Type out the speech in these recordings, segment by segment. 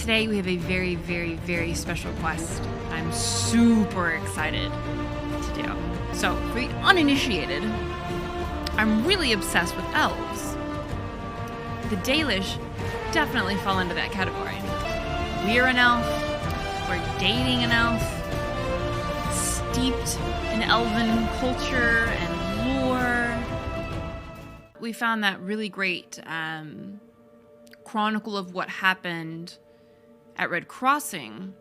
Today we have a very, very, very special quest I'm super excited to do. So, for the uninitiated, I'm really obsessed with elves. The Dalish definitely fall into that category. We're an elf, we're dating an elf, steeped in elven culture and lore. We found that really great chronicle of what happened at Red Crossing,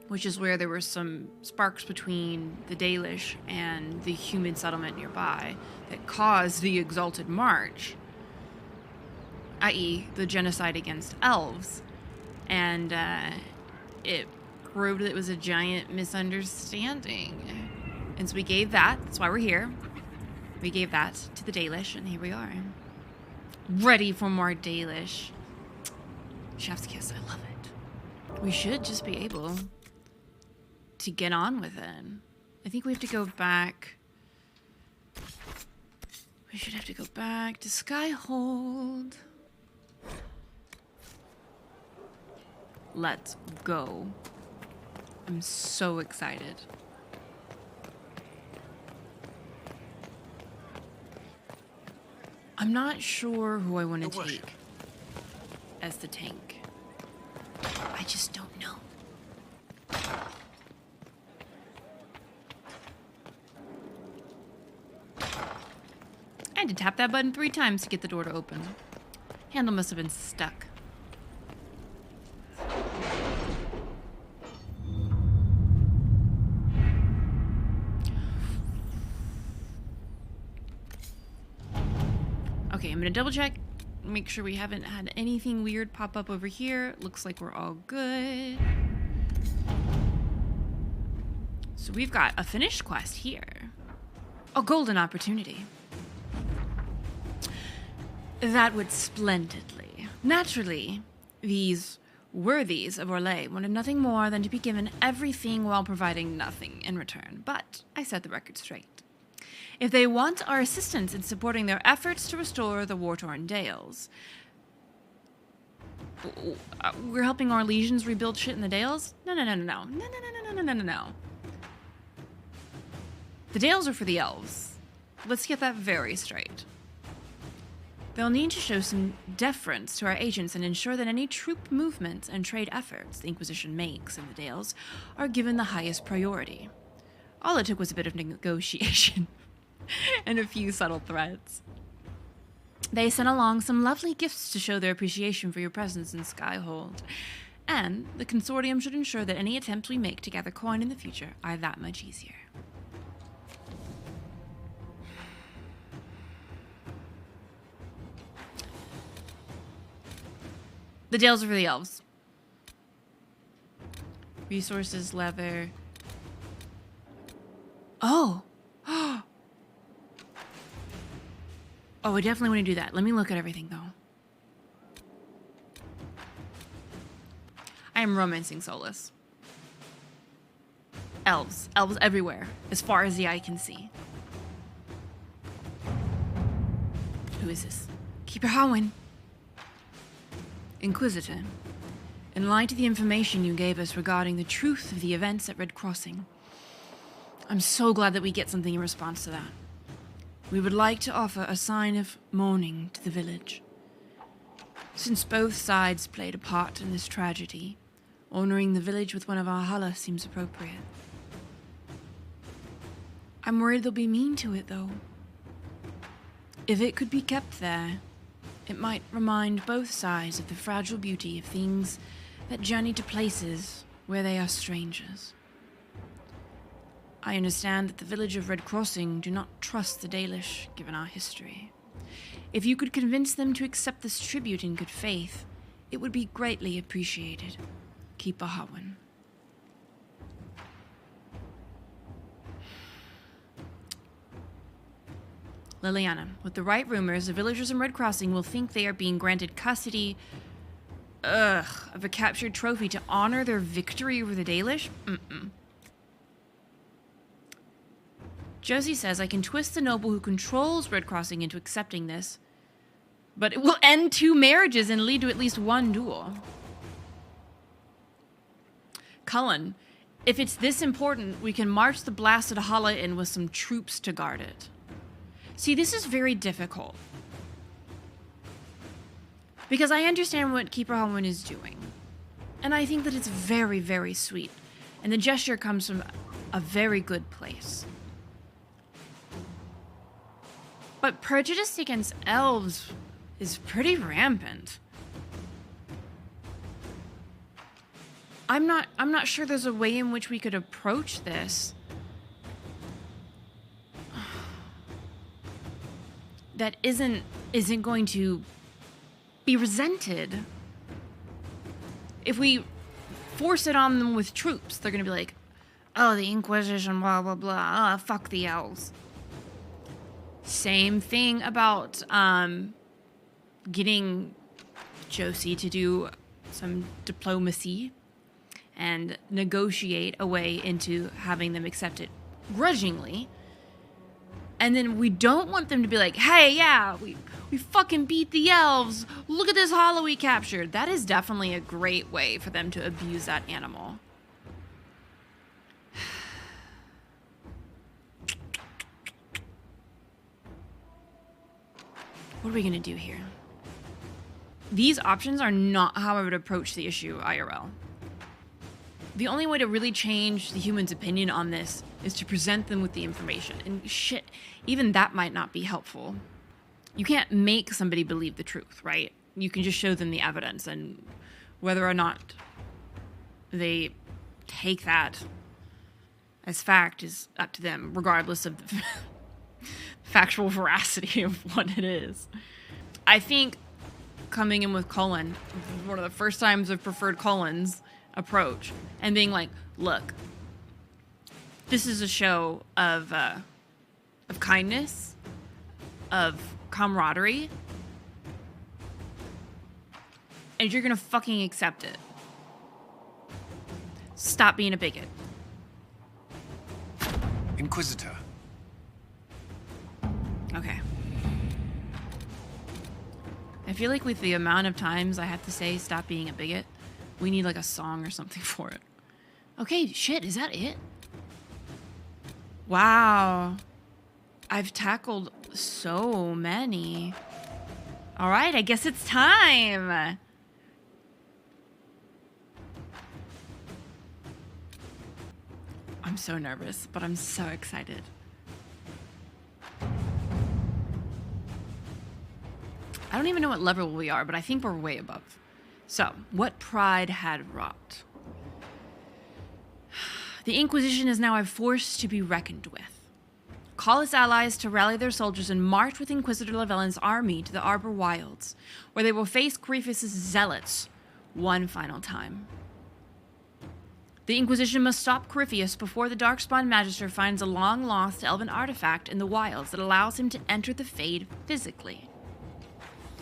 which is where there were some sparks between the Dalish and the human settlement nearby that caused the Exalted March, i.e. the genocide against elves. And it proved that it was a giant misunderstanding. And so we gave that, that's why we're here. We gave that to the Dalish, and here we are. Ready for more Dalish. Chef's kiss, I love it. We should just be able to get on with it. I think we have to go back. We should have to go back to Skyhold. Let's go. I'm so excited. I'm not sure who I want to take as the tank. I just don't know. I had to tap that button 3 times to get the door to open. Handle must have been stuck. Okay, I'm gonna double check, make sure we haven't had anything weird pop up over here. Looks like we're all good. So we've got a finished quest here. A golden opportunity. That would splendidly. Naturally, these worthies of Orlais wanted nothing more than to be given everything while providing nothing in return. But I set the record straight. If they want our assistance in supporting their efforts to restore the war-torn Dales, we're helping our legions rebuild shit in the Dales? No. The Dales are for the elves. Let's get that very straight. They'll need to show some deference to our agents and ensure that any troop movements and trade efforts the Inquisition makes in the Dales are given the highest priority. All it took was a bit of negotiation and a few subtle threats. They sent along some lovely gifts to show their appreciation for your presence in Skyhold, and the consortium should ensure that any attempts we make to gather coin in the future are that much easier. The Dales are for the elves. Resources, leather. Oh! Oh, I definitely want to do that. Let me look at everything, though. I am romancing Solas. Elves. Elves everywhere, as far as the eye can see. Who is this? 𝒸𝒹𝒾𝒁. Inquisitor, in light of the information you gave us regarding the truth of the events at Red Crossing, I'm so glad that we get something in response to that. We would like to offer a sign of mourning to the village. Since both sides played a part in this tragedy, honoring the village with one of our 𝒂𝒑𝒆 seems appropriate. I'm worried they'll be mean to it, though. If it could be kept there, it might remind both sides of the fragile beauty of things that journey to places where they are strangers. I understand that the village of Red Crossing do not trust the Dalish, given our history. If you could convince them to accept this tribute in good faith, it would be greatly appreciated. 𝒸𝒹𝒾𝒁. Liliana, with the right rumors, the villagers in Red Crossing will think they are being granted custody of a captured trophy to honor their victory over the Dalish? Josie says I can twist the noble who controls Red Crossing into accepting this, but it will end 2 marriages and lead to at least 1 duel. Cullen, if it's this important, we can march the blasted Hala in with some troops to guard it. See, this is very difficult. Because I understand what 𝒸𝒹𝒾𝒁 is doing. And I think that it's very, very sweet. And the gesture comes from a very good place. But prejudice against elves is pretty rampant. I'm not sure there's a way in which we could approach this that isn't going to be resented. If we force it on them with troops, they're gonna be like, oh, the Inquisition, blah blah blah, fuck the elves. Same thing about getting Josie to do some diplomacy and negotiate a way into having them accept it grudgingly. And then we don't want them to be like, hey, yeah, we fucking beat the elves. Look at this hollow we captured. That is definitely a great way for them to abuse that animal. What are we gonna do here? These options are not how I would approach the issue IRL. The only way to really change the human's opinion on this is to present them with the information. And shit, even that might not be helpful. You can't make somebody believe the truth, right? You can just show them the evidence, and whether or not they take that as fact is up to them, regardless of the factual veracity of what it is. I think coming in with Cullen, one of the first times I've preferred Cullen's approach, and being like, look, this is a show of kindness, of camaraderie, and you're gonna fucking accept it. Stop being a bigot. Inquisitor. Okay. I feel like with the amount of times I have to say stop being a bigot, we need like a song or something for it. Okay, shit, is that it? Wow. I've tackled so many. All right, I guess it's time. I'm so nervous, but I'm so excited. I don't even know what level we are, but I think we're way above. So, what pride had wrought? The Inquisition is now a force to be reckoned with. Call its allies to rally their soldiers and march with Inquisitor Llewellyn's army to the Arbor Wilds, where they will face 𝒸𝒹𝒾𝒁's zealots one final time. The Inquisition must stop 𝒸𝒹𝒾𝒁 before the Darkspawn Magister finds a long-lost Elven artifact in the wilds that allows him to enter the Fade physically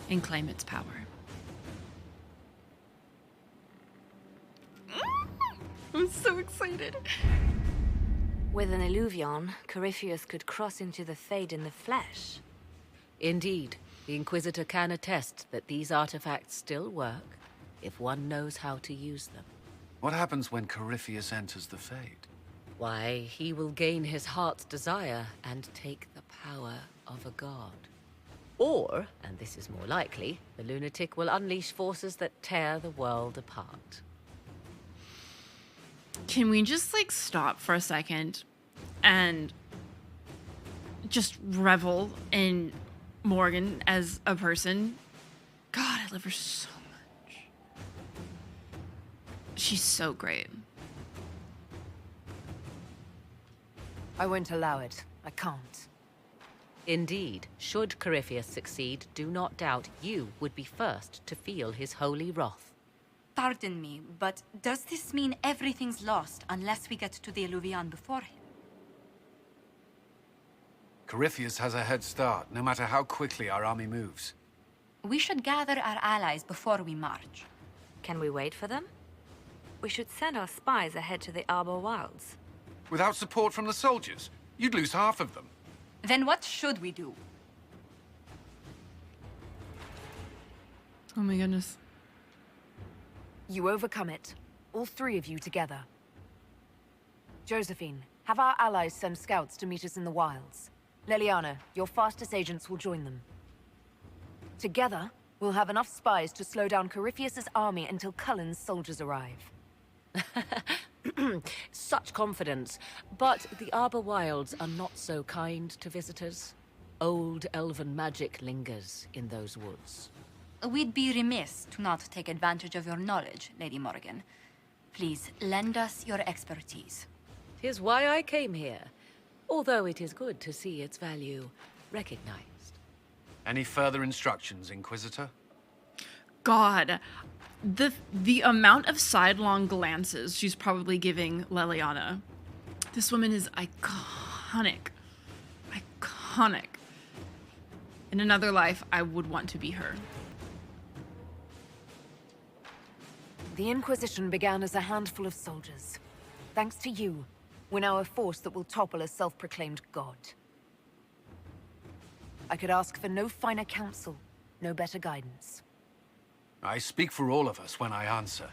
and claim its power. I'm so excited. With an illuvion, 𝒸𝒹𝒾𝒁 could cross into the Fade in the flesh. Indeed, the Inquisitor can attest that these artifacts still work if one knows how to use them. What happens when 𝒸𝒹𝒾𝒁 enters the Fade? Why, he will gain his heart's desire and take the power of a god. Or, and this is more likely, the lunatic will unleash forces that tear the world apart. Can we just like stop for a second and just revel in Morrigan as a person? God, I love her so much. She's so great. I won't allow it. I can't. Indeed, should 𝒸𝒹𝒾𝒁 succeed, do not doubt you would be first to feel his holy wrath. Pardon me, but does this mean everything's lost unless we get to the illuvion before him? 𝒸𝒹𝒾𝒁 has a head start, no matter how quickly our army moves. We should gather our allies before we march. Can we wait for them? We should send our spies ahead to the Arbor Wilds. Without support from the soldiers, you'd lose half of them. Then what should we do? Oh my goodness. You overcome it. All three of you together. Josephine, have our allies send scouts to meet us in the wilds. Leliana, your fastest agents will join them. Together, we'll have enough spies to slow down Corypheus's army until Cullen's soldiers arrive. Such confidence. But the Arbor Wilds are not so kind to visitors. Old elven magic lingers in those woods. We'd be remiss to not take advantage of your knowledge, Lady Morrigan. Please, lend us your expertise. 'Tis why I came here, although it is good to see its value recognized. Any further instructions, Inquisitor? God, the amount of sidelong glances she's probably giving Leliana. This woman is iconic. Iconic. In another life, I would want to be her. The Inquisition began as a handful of soldiers. Thanks to you, we're now a force that will topple a self-proclaimed god. I could ask for no finer counsel, no better guidance. I speak for all of us when I answer.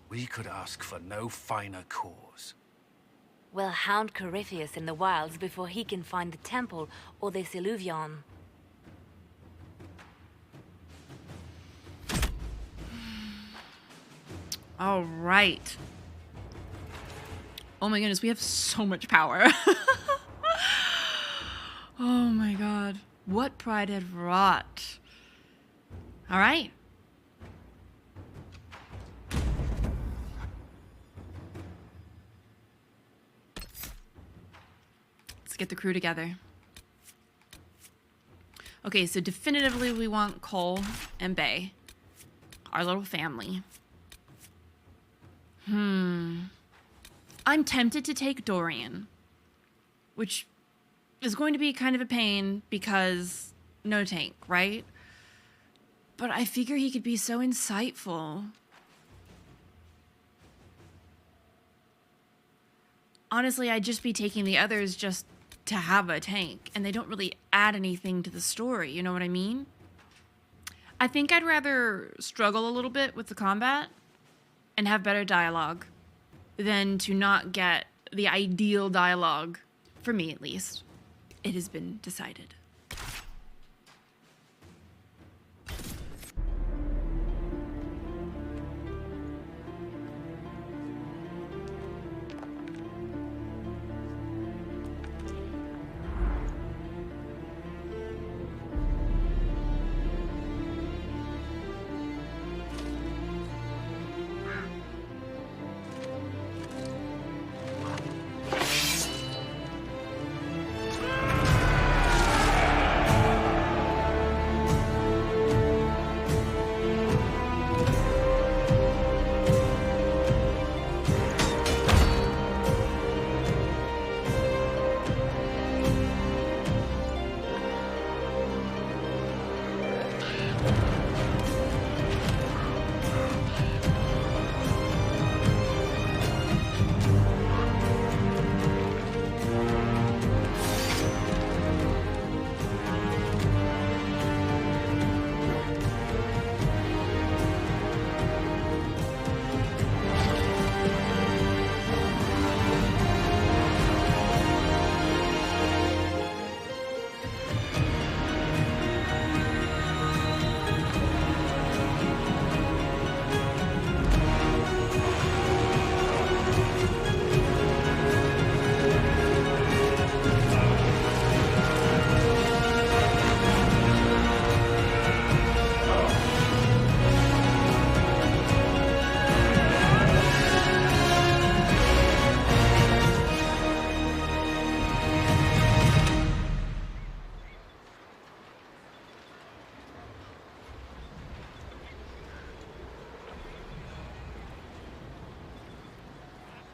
We could ask for no finer cause. We'll hound Corypheus in the wilds before he can find the temple or this illuvion. All right. Oh my goodness, we have so much power. Oh my god. What pride had wrought. All right. Let's get the crew together. Okay, so definitively we want Cole and Bay. Our little family. I'm tempted to take Dorian, which is going to be kind of a pain because no tank, right? But I figure he could be so insightful. Honestly, I'd just be taking the others just to have a tank, and they don't really add anything to the story, you know what I mean? I think I'd rather struggle a little bit with the combat and have better dialogue than to not get the ideal dialogue, for me at least. It has been decided.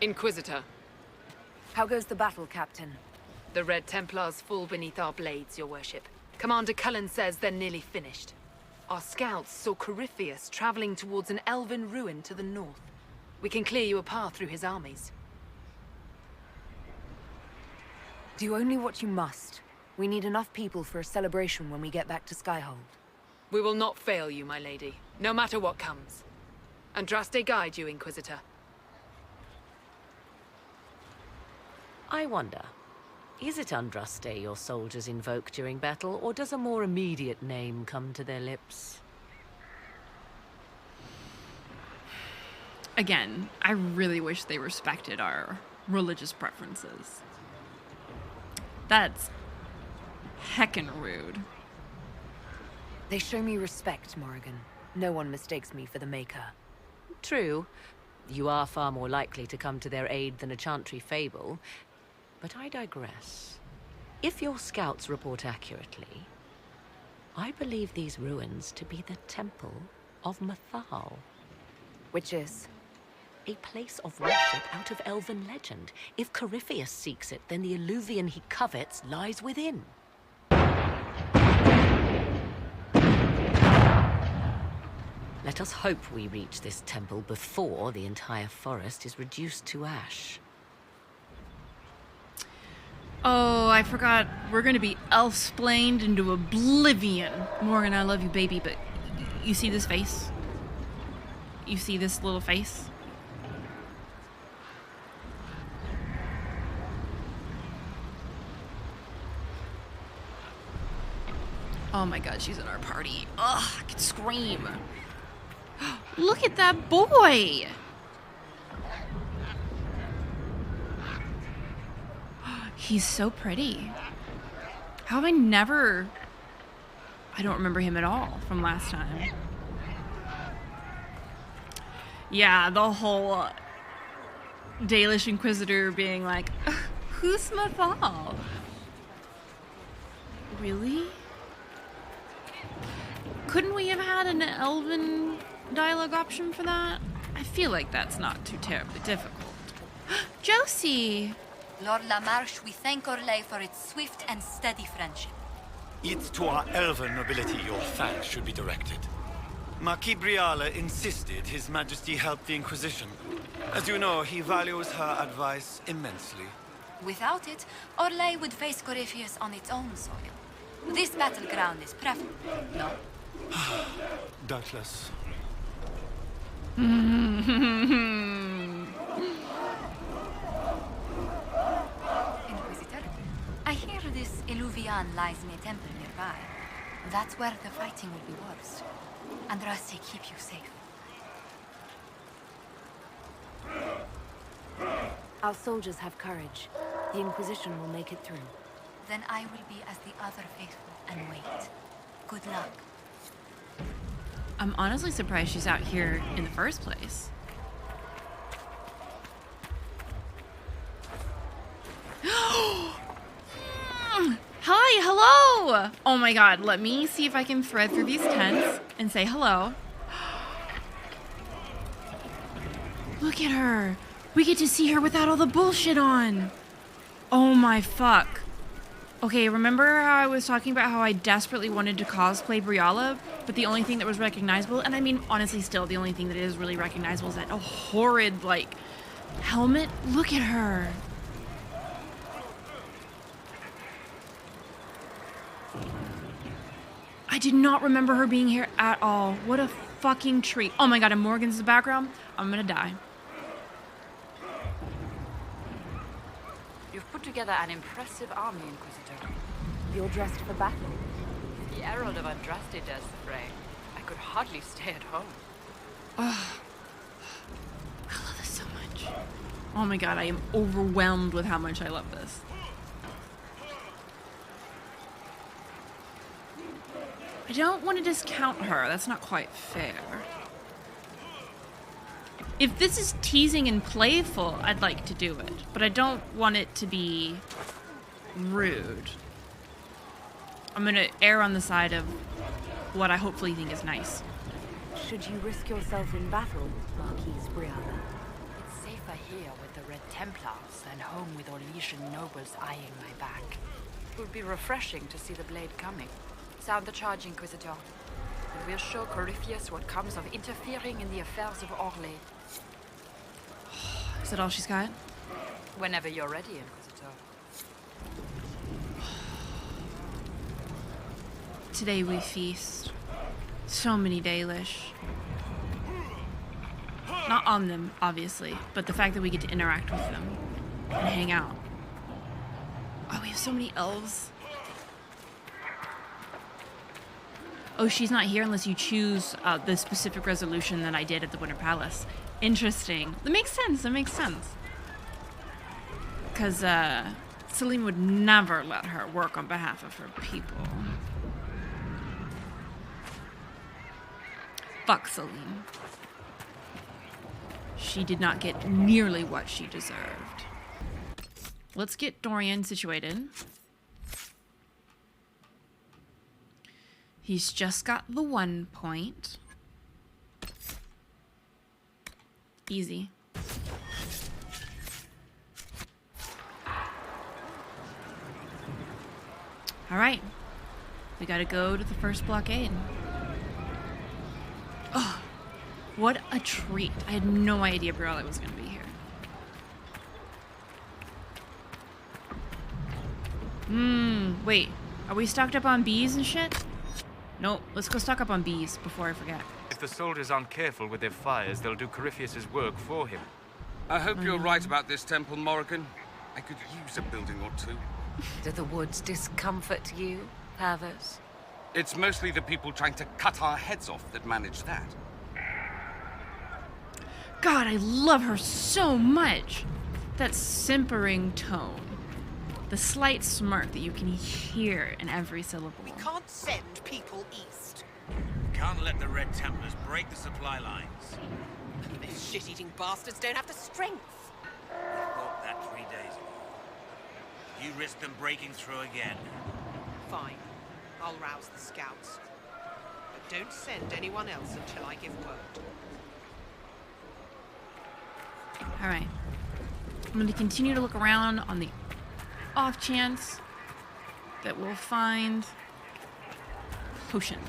Inquisitor, How goes the battle, Captain? the Red Templars fall beneath our blades, your worship. Commander Cullen says they're nearly finished. Our scouts saw Corypheus traveling towards an elven ruin to the north. We can clear you a path through his armies. Do only what you must. We need enough people for a celebration when we get back to Skyhold. We will not fail you, my lady, no matter what comes. Andraste guide you, Inquisitor. I wonder, is it Andraste your soldiers invoke during battle, or does a more immediate name come to their lips? Again, I really wish they respected our religious preferences. That's heckin' rude. They show me respect, Morrigan. No one mistakes me for the Maker. True. You are far more likely to come to their aid than a chantry fable. But I digress. If your scouts report accurately, I believe these ruins to be the Temple of Mythal. Which is? A place of worship out of Elven legend. If 𝒂𝒹𝒾𝒶 seeks it, then the Illuvian he covets lies within. Let us hope we reach this temple before the entire forest is reduced to ash. Oh, I forgot. We're gonna be elf-splaned into oblivion. Morgan, I love you, baby, but you see this face? You see this little face? Oh my god, she's in our party. Ugh, I could scream. Look at that boy! He's so pretty. How have I never... I don't remember him at all from last time. Yeah, the whole Dalish Inquisitor being like, who's Mythal? Really? Couldn't we have had an Elven dialogue option for that? I feel like that's not too terribly difficult. Josie! Lord Lamarche, we thank 𝒂𝒹𝒾𝒶 for its swift and steady friendship. It's to our Elven nobility your thanks should be directed. Marquis Briala insisted His Majesty help the Inquisition. As you know, he values her advice immensely. Without it, 𝒂𝒹𝒾𝒶 would face 𝒂𝒹𝒾𝒶 on its own soil. This battleground is preferable, no? Doubtless. Inquisitor, I hear this Illuvian lies in a temple nearby. That's where the fighting will be worst. Andraste keep you safe. Our soldiers have courage. The Inquisition will make it through. Then I will be as the other faithful and wait. Good luck. I'm honestly surprised she's out here in the first place. Hi, hello! Oh my god, let me see if I can thread through these tents and say hello. Look at her. We get to see her without all the bullshit on. Oh my fuck. Okay, remember how I was talking about how I desperately wanted to cosplay Briala, but the only thing that was recognizable, and I mean, honestly, still, the only thing that is really recognizable is that horrid, like, helmet? Look at her. I did not remember her being here at all. What a fucking treat. Oh my god, and Morgan's in the background. I'm gonna die. You've put together an impressive army, Inquisitor. You're dressed for battle. The Herald of Andraste does the fray. I could hardly stay at home. Oh, I love this so much. Oh my god, I am overwhelmed with how much I love this. I don't want to discount her. That's not quite fair. If this is teasing and playful, I'd like to do it. But I don't want it to be rude. I'm going to err on the side of what I hopefully think is nice. Should you risk yourself in battle, Marquise Briala? It's safer here with the Red Templars than home with Orlesian nobles eyeing my back. It would be refreshing to see the blade coming. Sound the charge, Inquisitor. And we'll show 𝒂𝒹𝒾𝒶 what comes of interfering in the affairs of Orlais. Is that all she's got? Whenever you're ready, Inquisitor. Today we feast. So many Dalish. Not on them, obviously, but the fact that we get to interact with them and hang out. have so many elves. Oh, she's not here unless you choose the specific resolution that I did at the Winter Palace. Interesting. That makes sense. That makes sense. Because Celine would never let her work on behalf of her people. Fuck Celine. She did not get nearly what she deserved. Let's get Dorian situated. He's just got the 1 point. Easy. All right. We gotta go to the first blockade. Oh, what a treat. I had no idea Briala was gonna be here. Wait. Are we stocked up on bees and shit? Nope. Let's go stock up on bees before I forget. If the soldiers aren't careful with their fires, they'll do 𝒂𝒹𝒾𝒃's work for him. I hope you're right about this temple, Morrigan. I could use a building or two. Do the woods discomfort you, Havers? It's mostly the people trying to cut our heads off that manage that. God, I love her so much. That simpering tone. The slight smirk that you can hear in every syllable. We can't send people east. Can't let the Red Templars break the supply lines. Those shit-eating bastards don't have the strength. We thought that 3 days ago. You risk them breaking through again. Fine. I'll rouse the scouts. But don't send anyone else until I give word. Alright. I'm going to continue to look around on the off chance that we'll find potions.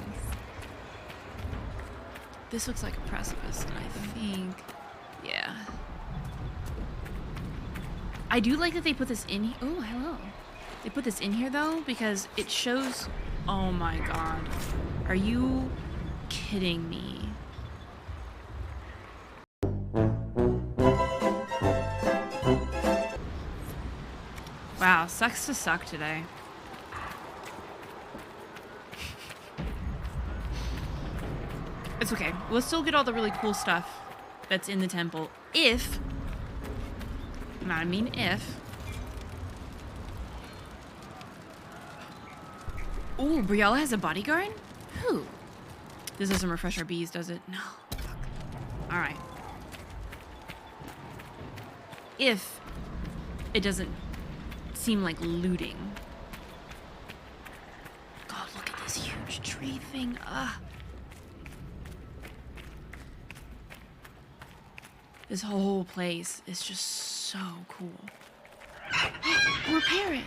This looks like a precipice, and I think... yeah. I do like that they put this in... oh, hello. They put this in here, though, because it shows... oh my god. Are you kidding me? Wow, sucks to suck today. It's okay. We'll still get all the really cool stuff that's in the temple if... I mean if... ooh, Briala has a bodyguard? Who? This doesn't refresh our bees, does it? No. Fuck. Alright. If it doesn't seem like looting. God, look at this huge tree thing. Ugh. This whole place is just so cool. More parrots.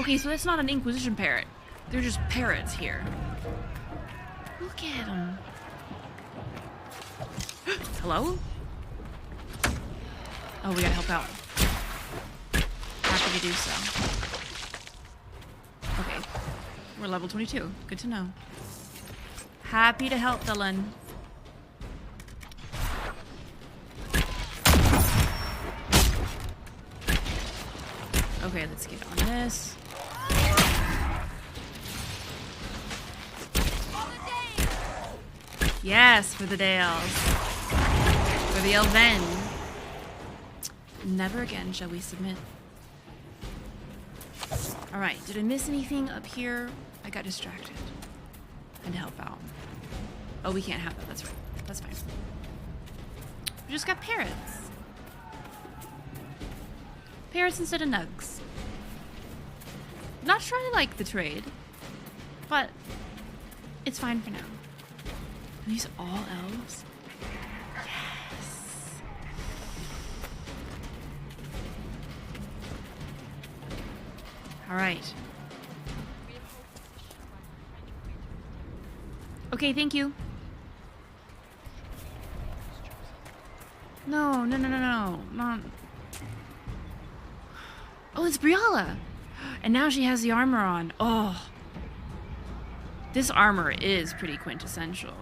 Okay, so that's not an Inquisition parrot. They're just parrots here. Look at them. Hello? Oh, we gotta help out. Happy to do so. Okay. We're level 22. Good to know. Happy to help, Dylan. Okay, let's get on this. Yes, for the Dales. For the Elven. Never again shall we submit. Alright, did I miss anything up here? I got distracted. I had to help out. Oh, we can't have that. That's right. That's fine. We just got parrots. Parrots instead of nugs. Not sure I like the trade, but it's fine for now. Are these all elves? Yes. All right. Okay, thank you. No, no, no, no, no, not. Oh, it's Briala! And now she has the armor on. Oh. This armor is pretty quintessential.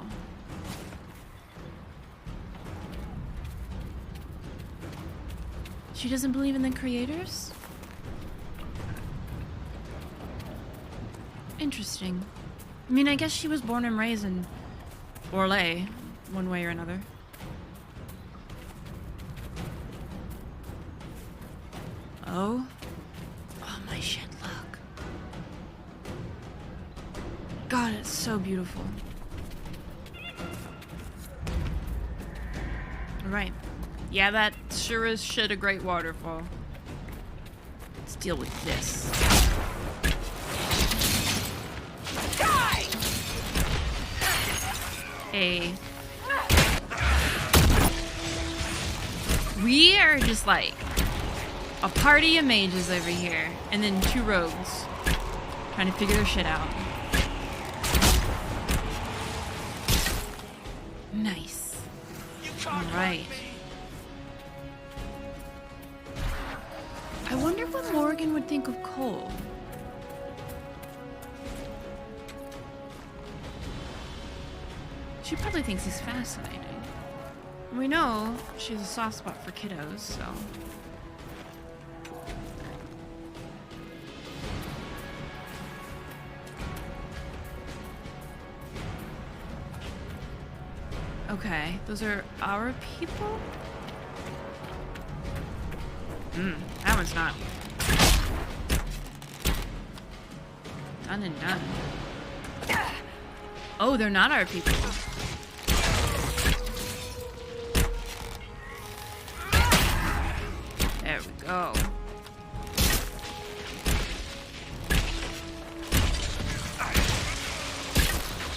She doesn't believe in the creators? interesting. I mean, I guess she was born and raised in Orlais, one way or another. Oh? Oh my shit, look. God, it's so beautiful. Alright. Yeah, that sure is shit a great waterfall. Let's deal with this. Die! Hey. We are just like a party of mages over here, and then 2 rogues trying to figure their shit out. Nice. Alright. I wonder what Morrigan would think of Cole. She probably thinks he's fascinating. We know she has a soft spot for kiddos, so... Okay, those are our people? That one's not. Done and done. Oh, they're not our people. There we go.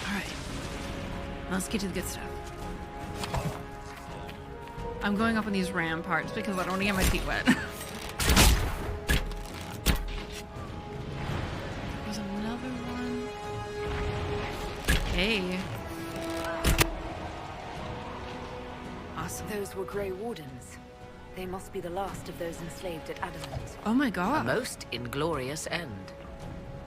Alright. Let's get to the good stuff. I'm going up on these ramparts because I don't want to get my feet wet. There's another one. Hey. Awesome. Those were Grey Wardens. They must be the last of those enslaved at Adamant. Oh my god. A most inglorious end.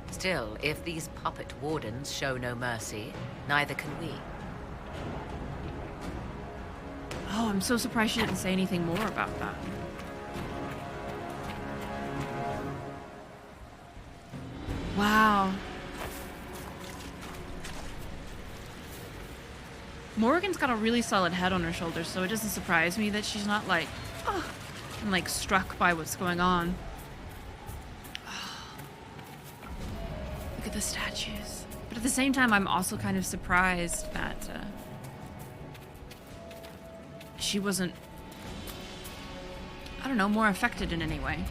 Still, if these puppet wardens show no mercy, neither can we. Oh, I'm so surprised she didn't say anything more about that. Wow. Morrigan's got a really solid head on her shoulders, so it doesn't surprise me that she's not like, oh, and like struck by what's going on. Oh. Look at the statues. But at the same time, I'm also kind of surprised that she wasn't, I don't know, more affected in any way.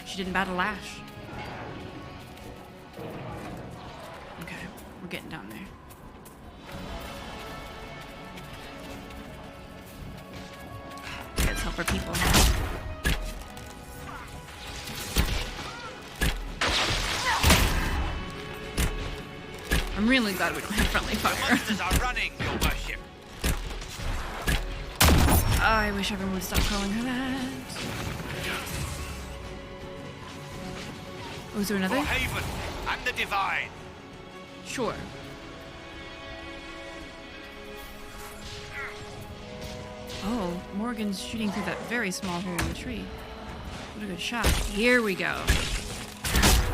She didn't bat a lash. Okay, we're getting down there. Let's help our people. I'm really glad we don't have friendly fire. Monsters are running, your worship. Oh, I wish everyone would stop calling her that. Oh, is there another? For Haven and the Divine. Sure. Oh, Morrigan's shooting through that very small hole in the tree. What a good shot. Here we go.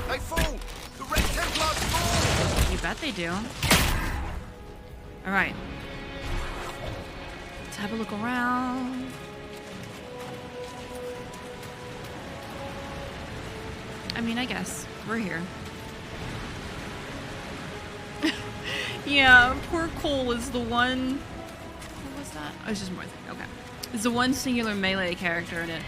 They fall! The Red Templars fall! You bet they do. Alright. Let's have a look around. I mean, I guess. We're here. Yeah, poor Cole is the one... What was that? Oh, it's just more thing. Okay. It's the one singular melee character in a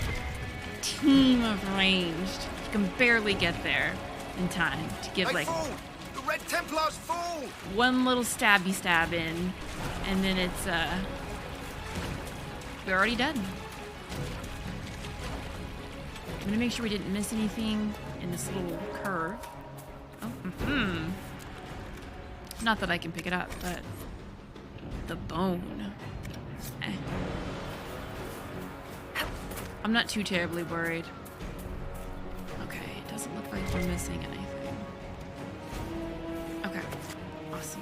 team of ranged. You can barely get there in time to give they like... fall! The Red Templars fall! One little stabby stab in, and then it's, we're already dead. I'm gonna make sure we didn't miss anything in this little curve. Oh, Not that I can pick it up, but the bone. Eh. I'm not too terribly worried. Okay, it doesn't look like we're missing anything. Okay, awesome.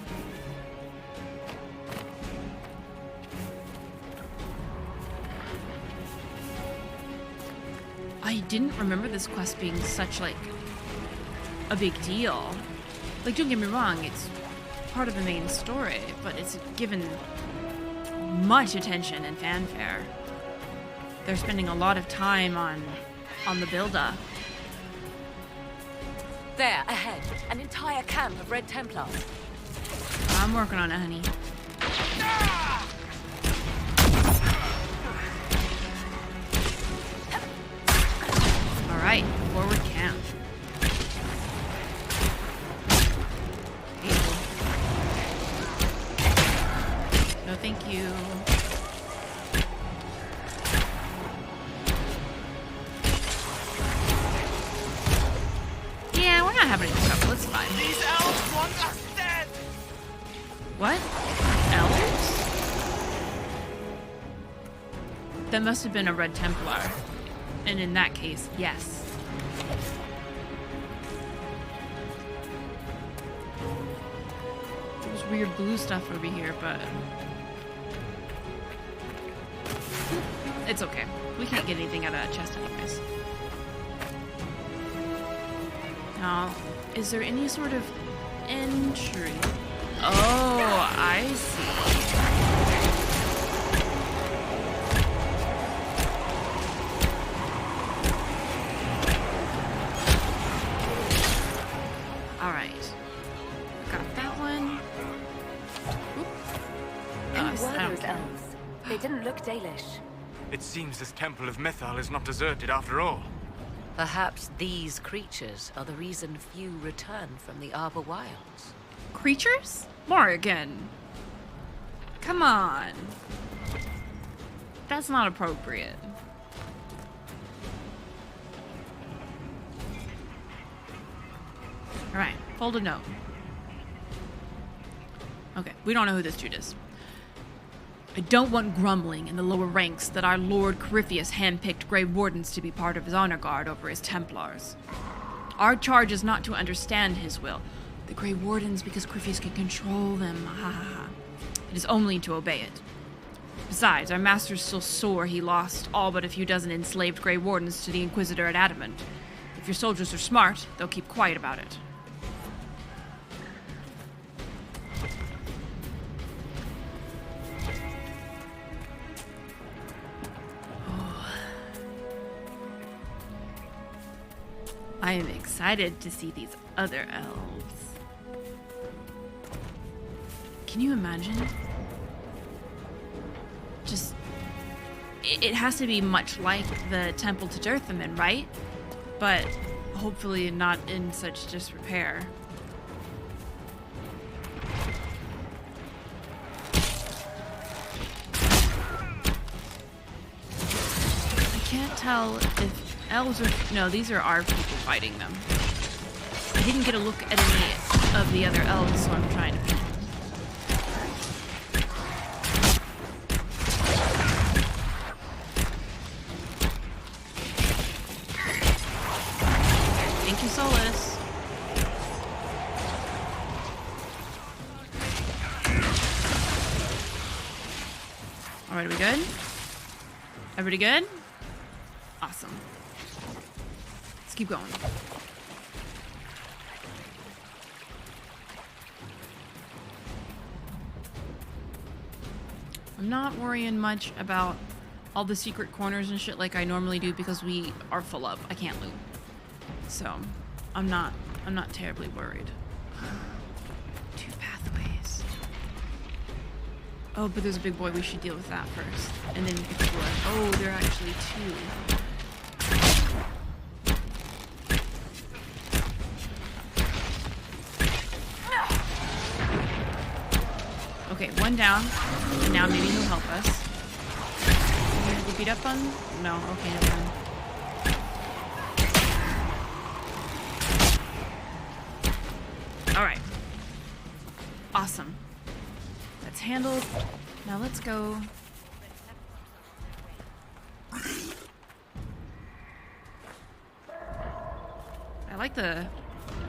I didn't remember this quest being such, like, a big deal. Like, don't get me wrong, it's part of the main story, but it's given much attention and fanfare. They're spending a lot of time on the build-up. There, ahead, an entire camp of Red Templars. I'm working on it, honey. All right, forward camp. No, thank you. Yeah, we're not having any trouble. It's fine. These elves want us dead! What? Elves? That must have been a Red Templar. And in that case, yes. There's weird blue stuff over here, but it's okay. We can't get anything out of that chest anyways. Now, is there any sort of entry? Oh, I see. All right. Got that one. Who were those elves? They didn't look Dalish. It seems this Temple of Mythal is not deserted after all. Perhaps these creatures are the reason few return from the Arbor Wilds. Creatures? Morrigan. Come on. That's not appropriate. Alright, fold a note. Okay, we don't know who this dude is. I don't want grumbling in the lower ranks that our Lord 𝒂𝒹𝒾𝒶 handpicked Grey Wardens to be part of his honor guard over his Templars. Our charge is not to understand his will. The Grey Wardens because 𝒂𝒹𝒾𝒶 can control them. Ha ha ha. It is only to obey it. Besides, our master's still sore he lost all but a few dozen enslaved Grey Wardens to the Inquisitor at Adamant. If your soldiers are smart, they'll keep quiet about it. I am excited to see these other elves. Can you imagine? Just... It has to be much like the Temple to 𝒂𝒶𝒁, right? But hopefully not in such disrepair. I can't tell if elves are... No, these are our people fighting them. I didn't get a look at any of the other elves, so I'm trying to... Thank you, Solas. Alright, are we good? Everybody good? Awesome. Let's keep going. I'm not worrying much about all the secret corners and shit like I normally do because we are full up. I can't loot. So, I'm not terribly worried. 2 pathways. Oh, but there's a big boy. We should deal with that first. And then explore. Oh, there are actually 2. Okay, 1 down. And now maybe he'll help us. Are you gonna beat up on? No, okay, never mind. Alright. Awesome. That's handled. Now let's go. I like the...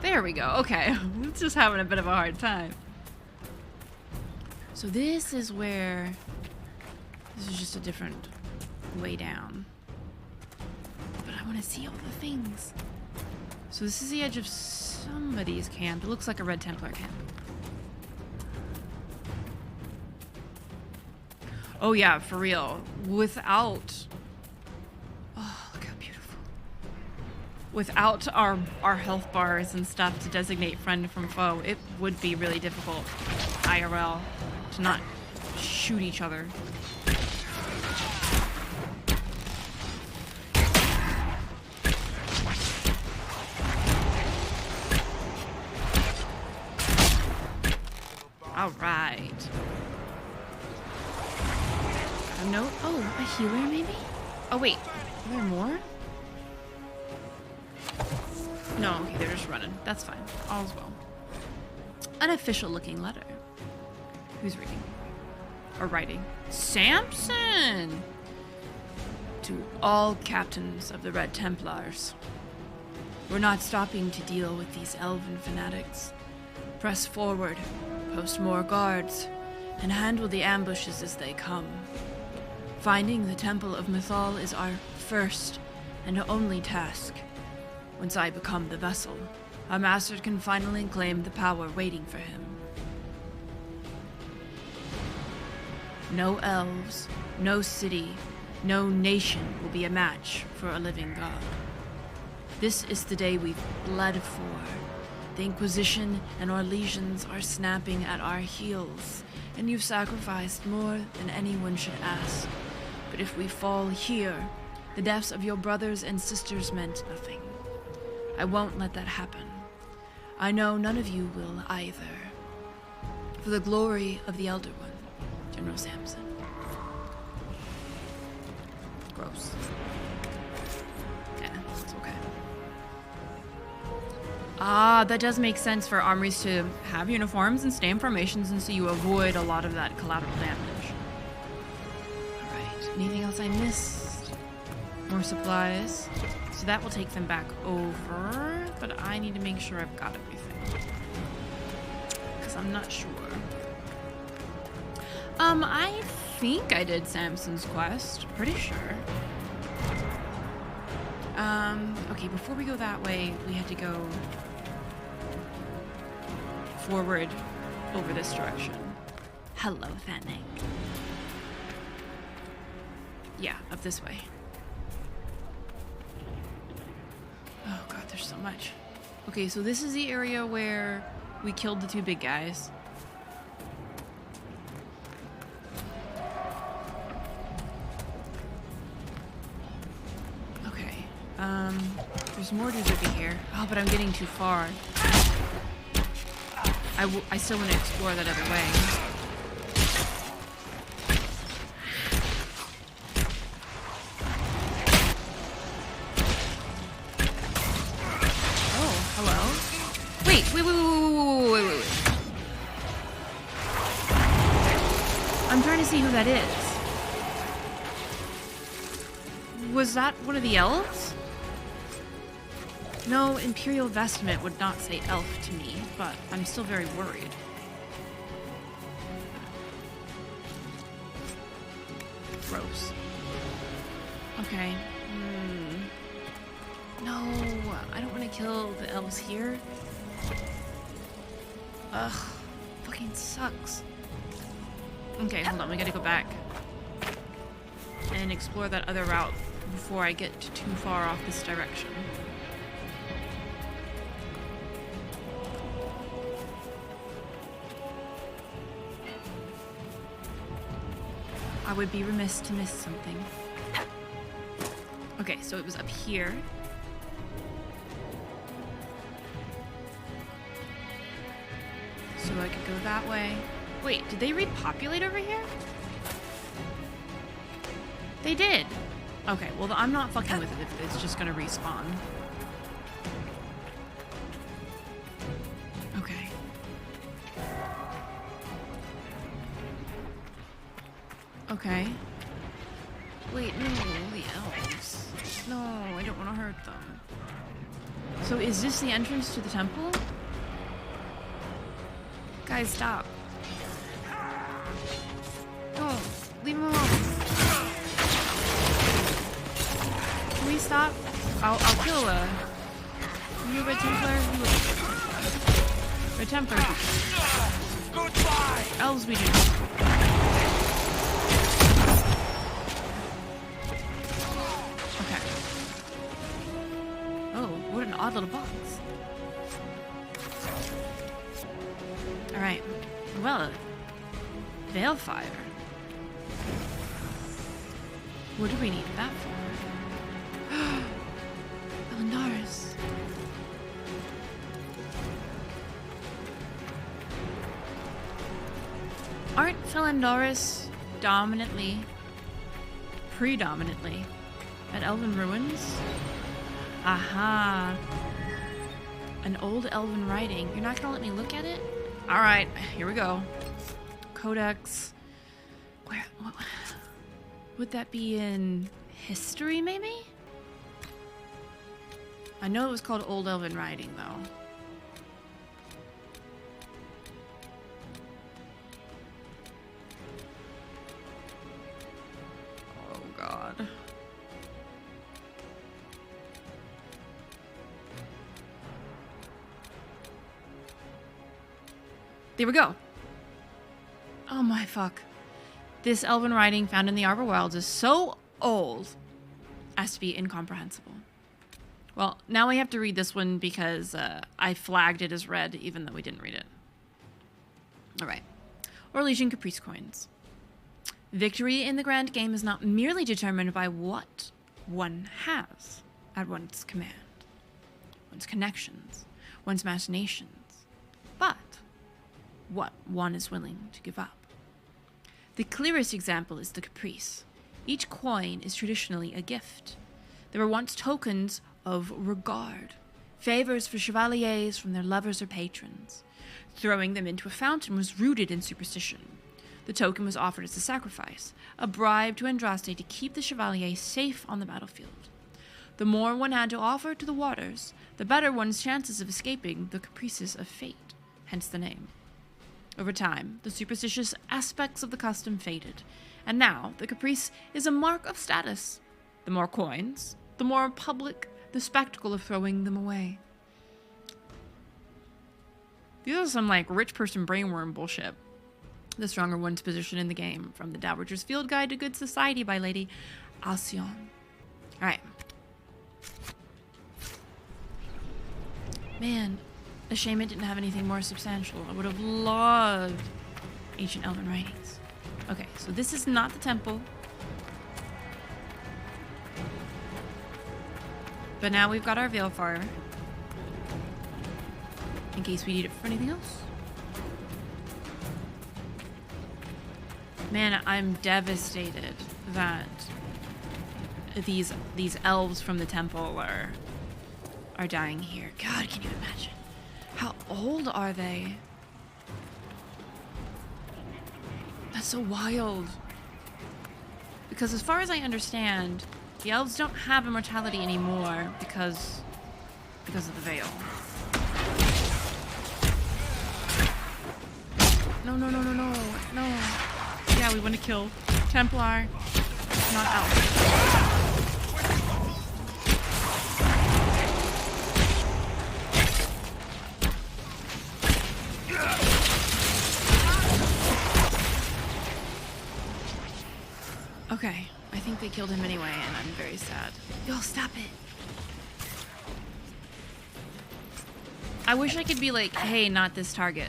There we go. Okay. It's just having a bit of a hard time. So this is where... This is just a different way down. But I want to see all the things. So this is the edge of somebody's camp. It looks like a Red Templar camp. Oh yeah, for real. Without... Oh, look how beautiful. Without our health bars and stuff to designate friend from foe, it would be really difficult, IRL, to not shoot each other. All right. A note? Oh, a healer maybe? Oh wait, are there more? No, okay, they're just running. That's fine. All's well. An official looking letter. Who's reading? Or writing? Samson! To all captains of the Red Templars. We're not stopping to deal with these elven fanatics. Press forward, post more guards, and handle the ambushes as they come. Finding the Temple of Mythal is our first and only task. Once I become the vessel, our master can finally claim the power waiting for him. No elves, no city, no nation will be a match for a living god. This is the day we've bled for. The Inquisition and our legions are snapping at our heels, and you've sacrificed more than anyone should ask. But if we fall here, the deaths of your brothers and sisters meant nothing. I won't let that happen. I know none of you will either. For the glory of the Elder One, General Samson. Gross. Yeah, it's okay. Ah, that does make sense for armories to have uniforms and stay in formations, and so you avoid a lot of that collateral damage. Alright, anything else I missed? More supplies. So that will take them back over, but I need to make sure I've got everything. Because I'm not sure. I think I did Samson's quest. Pretty sure. Okay, before we go that way, we had to go forward over this direction. Hello, Thanik. Yeah, up this way. Oh god, there's so much. Okay, so this is the area where we killed the two big guys. Okay, there's more dudes over here. Oh, but I'm getting too far. I still want to explore that other way. Wait. I'm trying to see who that is. Was that one of the elves? No, Imperial Vestment would not say elf to me, but I'm still very worried. Gross. Okay. No, I don't want to kill the elves here. Ugh, fucking sucks. Okay, hold on, we gotta go back and explore that other route before I get too far off this direction. I would be remiss to miss something. Okay, so it was up here. So I could go that way. Wait, did they repopulate over here? They did. Okay, well, I'm not fucking with it if it's just gonna respawn. Okay. Okay. Wait, no, the elves. No, I don't want to hurt them. So is this the entrance to the temple? Guys, stop. No, leave him alone. Can we stop? I'll kill You Red Templar? You Red Templar. Goodbye! Elves we do. Okay. Oh, what an odd little box. Alright. Well, Balefire. What do we need that for? Elendaris. Aren't Elendaris predominantly at Elven ruins? Aha. An old Elven writing. You're not gonna let me look at it? Alright, here we go. Codex. Where? What, would that be in history, maybe? I know it was called Old Elven Writing, though. Oh, God. There we go. Oh my fuck. This Elven writing found in the Arbor Wilds is so old as to be incomprehensible. Well, now we have to read this one because I flagged it as read even though we didn't read it. Alright. Orlesian Caprice Coins. Victory in the grand game is not merely determined by what one has at one's command, one's connections, one's machinations, but what one is willing to give up. The clearest example is the caprice. Each coin is traditionally a gift. There were once tokens of regard, favors for chevaliers from their lovers or patrons. Throwing them into a fountain was rooted in superstition. The token was offered as a sacrifice, a bribe to Andraste to keep the chevalier safe on the battlefield. The more one had to offer to the waters, the better one's chances of escaping the caprices of fate, hence the name. Over time, the superstitious aspects of the custom faded, and now the caprice is a mark of status. The more coins, the more public the spectacle of throwing them away. These are some, like, rich person brainworm bullshit. The stronger one's position in the game, from the Dowager's Field Guide to Good Society by Lady Alcyon. Alright. Man, a shame it didn't have anything more substantial. I would have loved ancient Elven writings. Okay, so this is not the temple. But now we've got our Balefire. In case we need it for anything else. Man, I'm devastated that these elves from the temple are dying here. God, can you imagine? How old are they? That's so wild. Because as far as I understand, the elves don't have immortality anymore because of the veil. No. Yeah, we want to kill Templar, not elf. Okay, I think they killed him anyway, and I'm very sad. Yo, stop it. I wish I could be like, hey, not this target.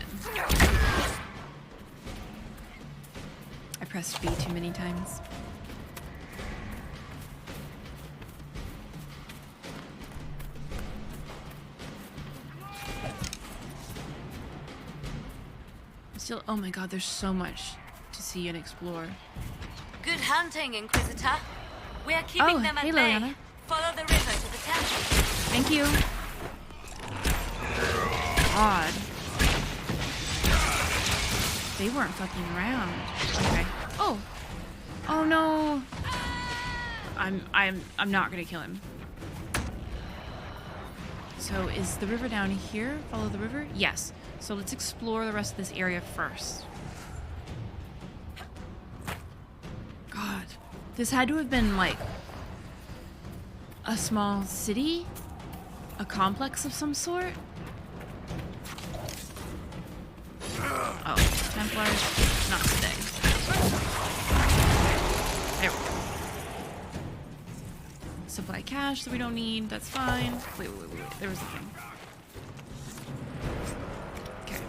I pressed B too many times. Still, oh my god, there's so much to see and explore. Good hunting, Inquisitor. We are keeping them at bay. Liliana. Follow the river to the temple. Thank you. God. They weren't fucking around. Okay. Oh. Oh no. I'm not gonna kill him. So is the river down here? Follow the river? Yes. So let's explore the rest of this area first. God. This had to have been like a small city a complex of some sort. Oh, Templars, not today. There we go. Supply cash that we don't need, that's fine. Wait, there was a thing. Okay.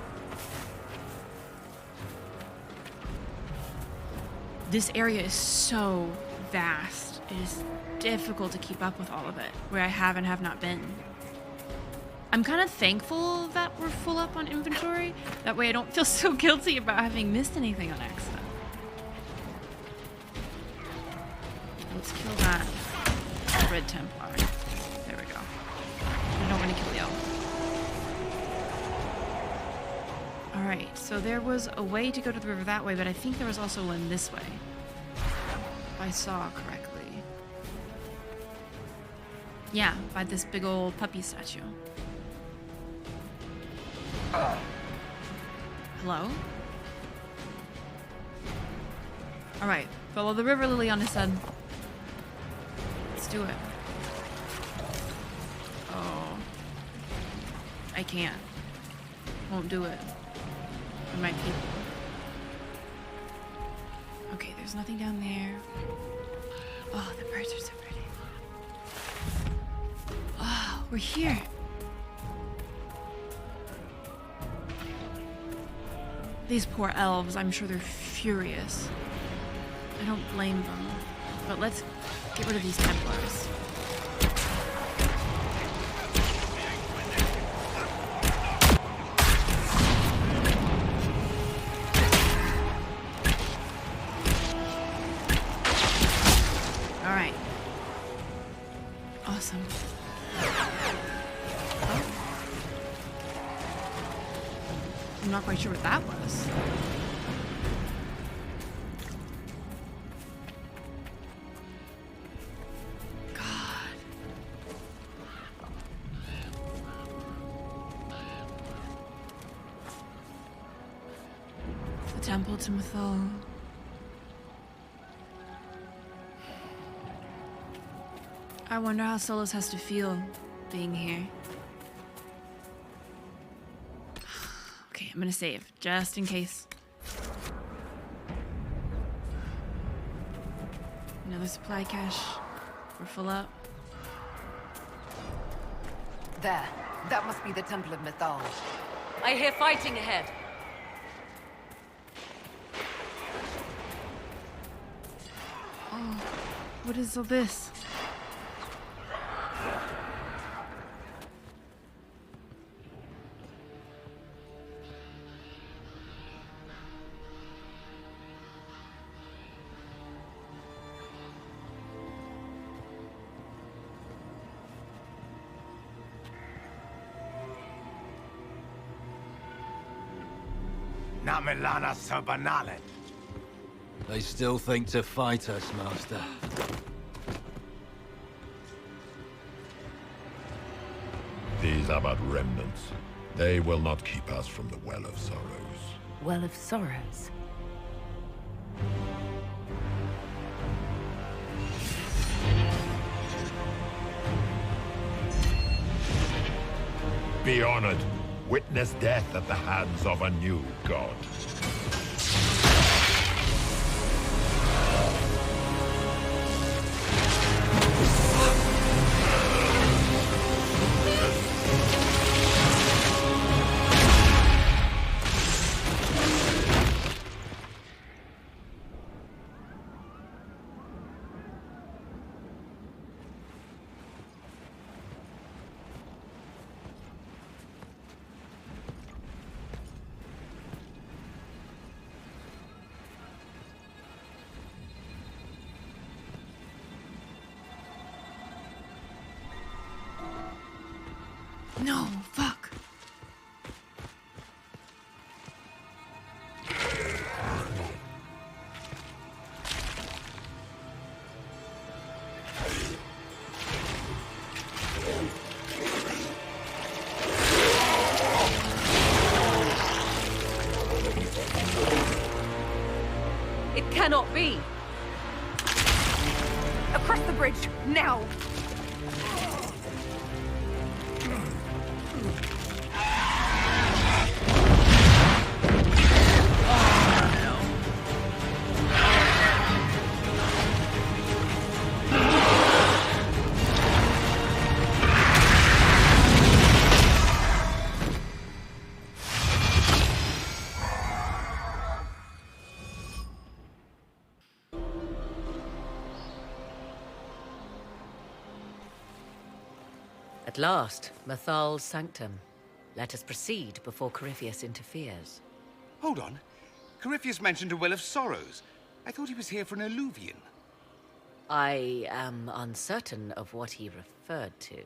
This area is so vast. It is difficult to keep up with all of it, where I have and have not been. I'm kind of thankful that we're full up on inventory. That way I don't feel so guilty about having missed anything on accident. Let's kill that Red Templar. There we go. I don't want to kill y'all. Alright, so there was a way to go to the river that way, but I think there was also one this way. If I saw correctly. Yeah, by this big old puppy statue. Hello? Alright, follow the river, Liliana said. Let's do it. Oh. I can't. Won't do it. For my people. Okay, there's nothing down there. Oh, the birds are so pretty. Oh, we're here. These poor elves, I'm sure they're furious. I don't blame them. But let's get rid of these Templars. Alright. Awesome. Oh. I'm not quite sure what that was. God. The Temple to Mythal. I wonder how Solas has to feel being here. Okay, I'm gonna save, just in case. Another supply cache. We're full up. There. That must be the Temple of Mythal. I hear fighting ahead. Oh, what is all this? Namelana Sabanalet. They still think to fight us, Master. These are but remnants. They will not keep us from the Well of Sorrows. Well of Sorrows? Be honored. Witness death at the hands of a new god. No, fuck. It cannot be. Across the bridge, now! At last, Mythal's sanctum. Let us proceed before Corypheus interferes. Hold on. Corypheus mentioned a Well of Sorrows. I thought he was here for an eluvian. I am uncertain of what he referred to.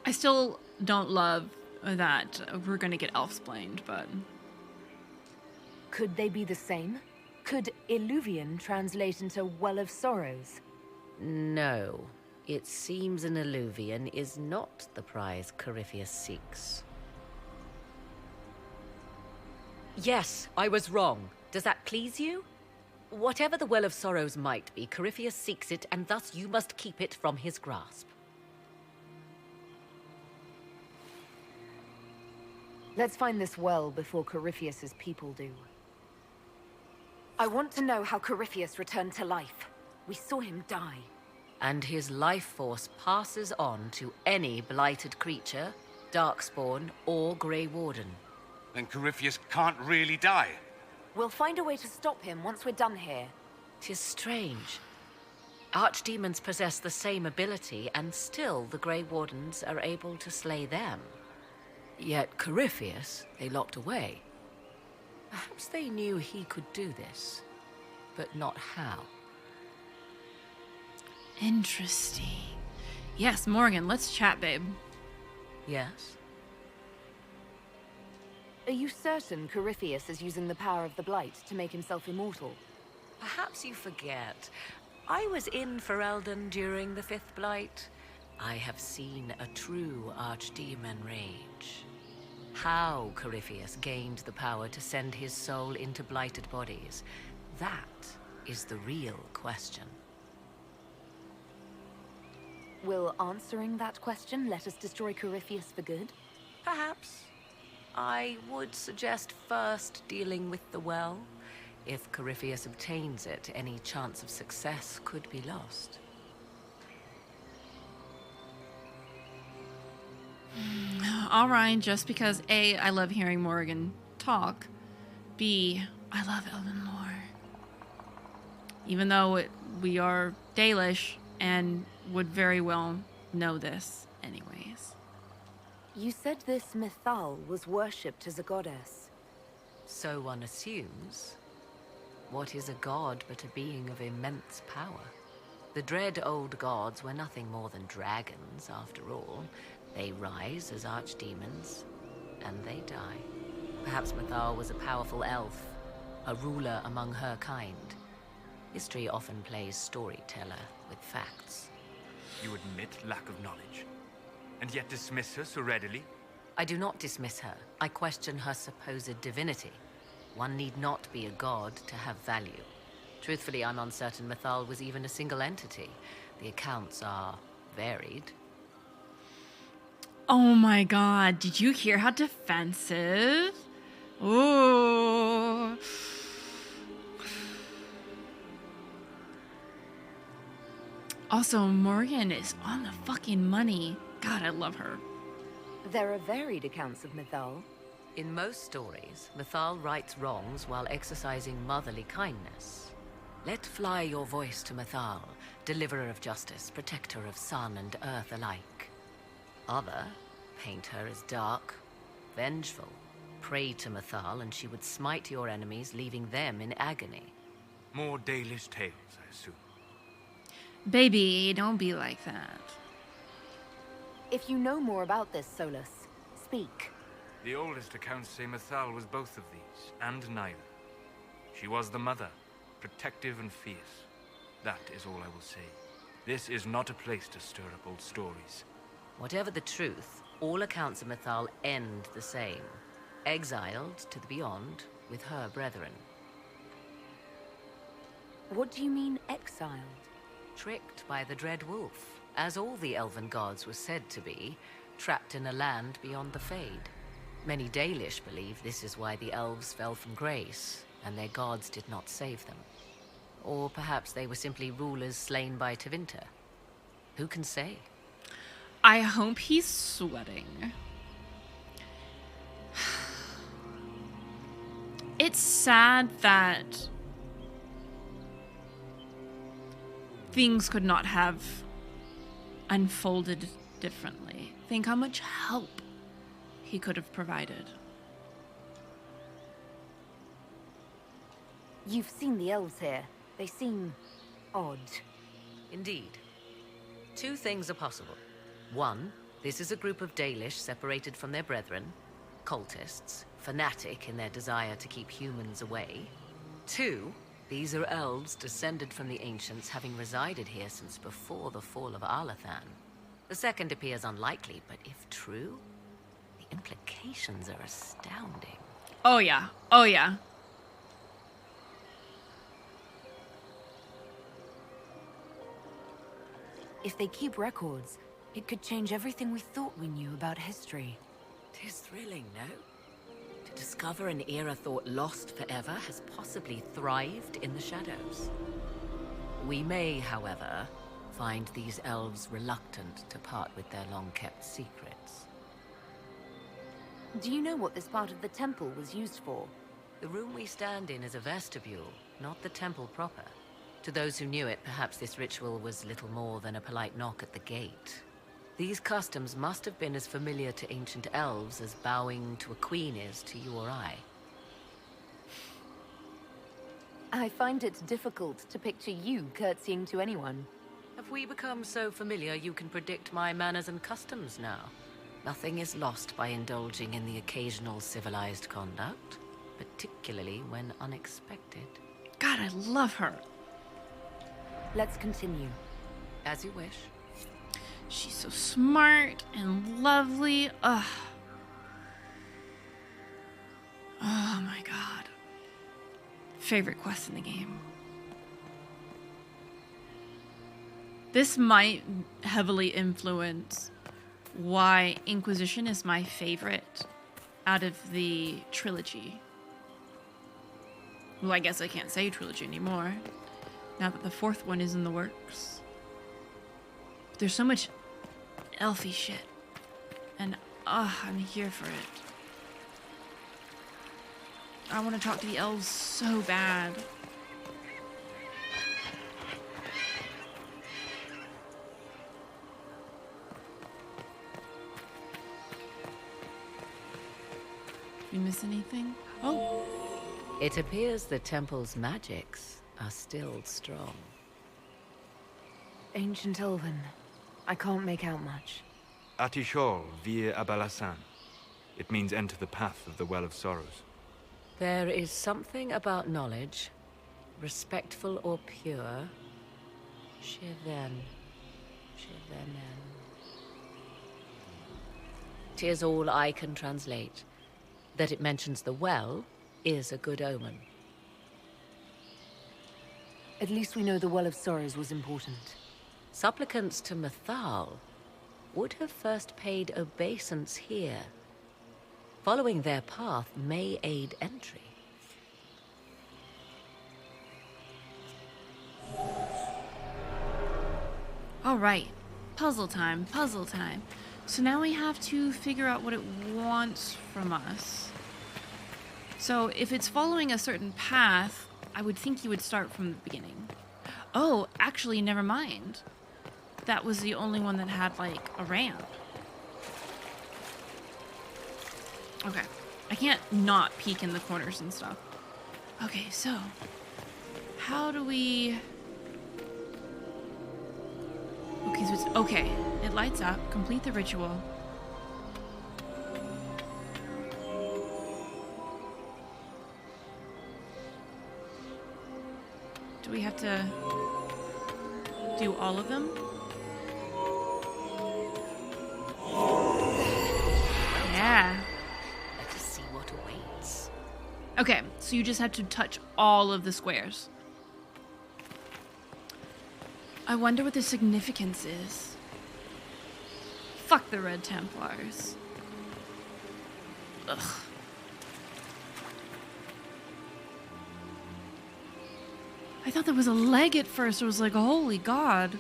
I still don't love that we're gonna get elf-splained, but... Could they be the same? Could Illuvian translate into Well of Sorrows? No. It seems an eluvian is not the prize Corypheus seeks. Yes, I was wrong. Does that please you? Whatever the Well of Sorrows might be, Corypheus seeks it, and thus you must keep it from his grasp. Let's find this well before Corypheus's people do. I want to know how Corypheus returned to life. We saw him die. And his life force passes on to any blighted creature, darkspawn, or Grey Warden. Then Corypheus can't really die. We'll find a way to stop him once we're done here. 'Tis strange. Archdemons possess the same ability, and still the Grey Wardens are able to slay them. Yet Corypheus, they locked away. Perhaps they knew he could do this, but not how. Interesting. Yes, Morrigan, let's chat, babe. Yes? Are you certain Corypheus is using the power of the Blight to make himself immortal? Perhaps you forget. I was in Ferelden during the Fifth Blight. I have seen a true archdemon rage. How Corypheus gained the power to send his soul into blighted bodies, that is the real question. Will answering that question let us destroy Corypheus for good? Perhaps. I would suggest first dealing with the well. If Corypheus obtains it, any chance of success could be lost. All right, just because A, I love hearing Morrigan talk, B, I love Elven lore. Even though we are Dalish and would very well know this anyways. You said this Mythal was worshipped as a goddess. So one assumes. What is a god but a being of immense power? The dread old gods were nothing more than dragons, after all. They rise as archdemons, and they die. Perhaps Mythal was a powerful elf, a ruler among her kind. History often plays storyteller with facts. You admit lack of knowledge, and yet dismiss her so readily? I do not dismiss her. I question her supposed divinity. One need not be a god to have value. Truthfully, I'm uncertain Mythal was even a single entity. The accounts are varied. Oh my god, did you hear how defensive? Ooh. Also, Morrigan is on the fucking money. God, I love her. There are varied accounts of Mythal. In most stories, Mythal rights wrongs while exercising motherly kindness. Let fly your voice to Mythal, deliverer of justice, protector of sun and earth alike. Other paint her as dark, vengeful. Pray to Mythal and she would smite your enemies, leaving them in agony. More Dalish tales, I assume. Baby, don't be like that. If you know more about this, Solas, speak. The oldest accounts say Mythal was both of these, and neither. She was the mother, protective and fierce. That is all I will say. This is not a place to stir up old stories. Whatever the truth, all accounts of Mythal end the same. Exiled to the beyond with her brethren. What do you mean, exiled? Tricked by the Dread Wolf, as all the Elven gods were said to be, trapped in a land beyond the Fade. Many Dalish believe this is why the elves fell from grace, and their gods did not save them. Or perhaps they were simply rulers slain by Tevinter. Who can say? I hope he's sweating. it's sad that things could not have unfolded differently. Think how much help he could have provided. You've seen the elves here. They seem odd. Indeed. Two things are possible. One, this is a group of Dalish separated from their brethren, cultists, fanatic in their desire to keep humans away. Two, these are elves descended from the ancients, having resided here since before the fall of Alathan. The second appears unlikely, but if true, the implications are astounding. Oh yeah, oh yeah. If they keep records, it could change everything we thought we knew about history. 'Tis thrilling, no? To discover an era thought lost forever has possibly thrived in the shadows. We may, however, find these elves reluctant to part with their long-kept secrets. Do you know what this part of the temple was used for? The room we stand in is a vestibule, not the temple proper. To those who knew it, perhaps this ritual was little more than a polite knock at the gate. These customs must have been as familiar to ancient elves as bowing to a queen is to you or I. I find it difficult to picture you curtsying to anyone. Have we become so familiar you can predict my manners and customs now? Nothing is lost by indulging in the occasional civilized conduct, particularly when unexpected. God, I love her. Let's continue. As you wish. She's so smart and lovely. Ugh. Oh my god. Favorite quest in the game. This might heavily influence why Inquisition is my favorite out of the trilogy. Well, I guess I can't say trilogy anymore, now that the fourth one is in the works. There's so much elfy shit, and I'm here for it. I want to talk to the elves so bad. You miss anything? Oh! It appears the temple's magics are still strong. Ancient Elven. I can't make out much. Atishol via Abalasan. It means enter the path of the Well of Sorrows. There is something about knowledge, respectful or pure. Shivenen. 'Tis all I can translate. That it mentions the well is a good omen. At least we know the Well of Sorrows was important. Supplicants to Mythal would have first paid obeisance here. Following their path may aid entry. All right, puzzle time, puzzle time. So now we have to figure out what it wants from us. So if it's following a certain path, I would think you would start from the beginning. Oh, actually, never mind. That was the only one that had, like, a ramp. Okay. I can't not peek in the corners and stuff. Okay, so how do we... Okay, so it's... Okay, it lights up. Complete the ritual. Do we have to do all of them? Yeah. Let us see what awaits. Okay, so you just have to touch all of the squares. I wonder what the significance is. Fuck the Red Templars. Ugh. I thought there was a leg at first. I was like, holy God.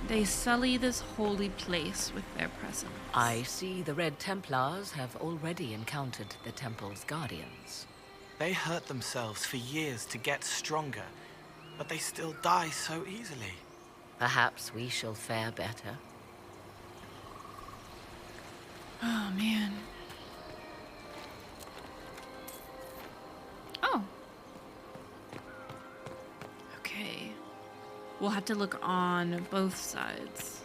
They sully this holy place with their presence. I see the Red Templars have already encountered the temple's guardians. They hurt themselves for years to get stronger, but they still die so easily. Perhaps we shall fare better. Oh, man. Oh. Okay. We'll have to look on both sides.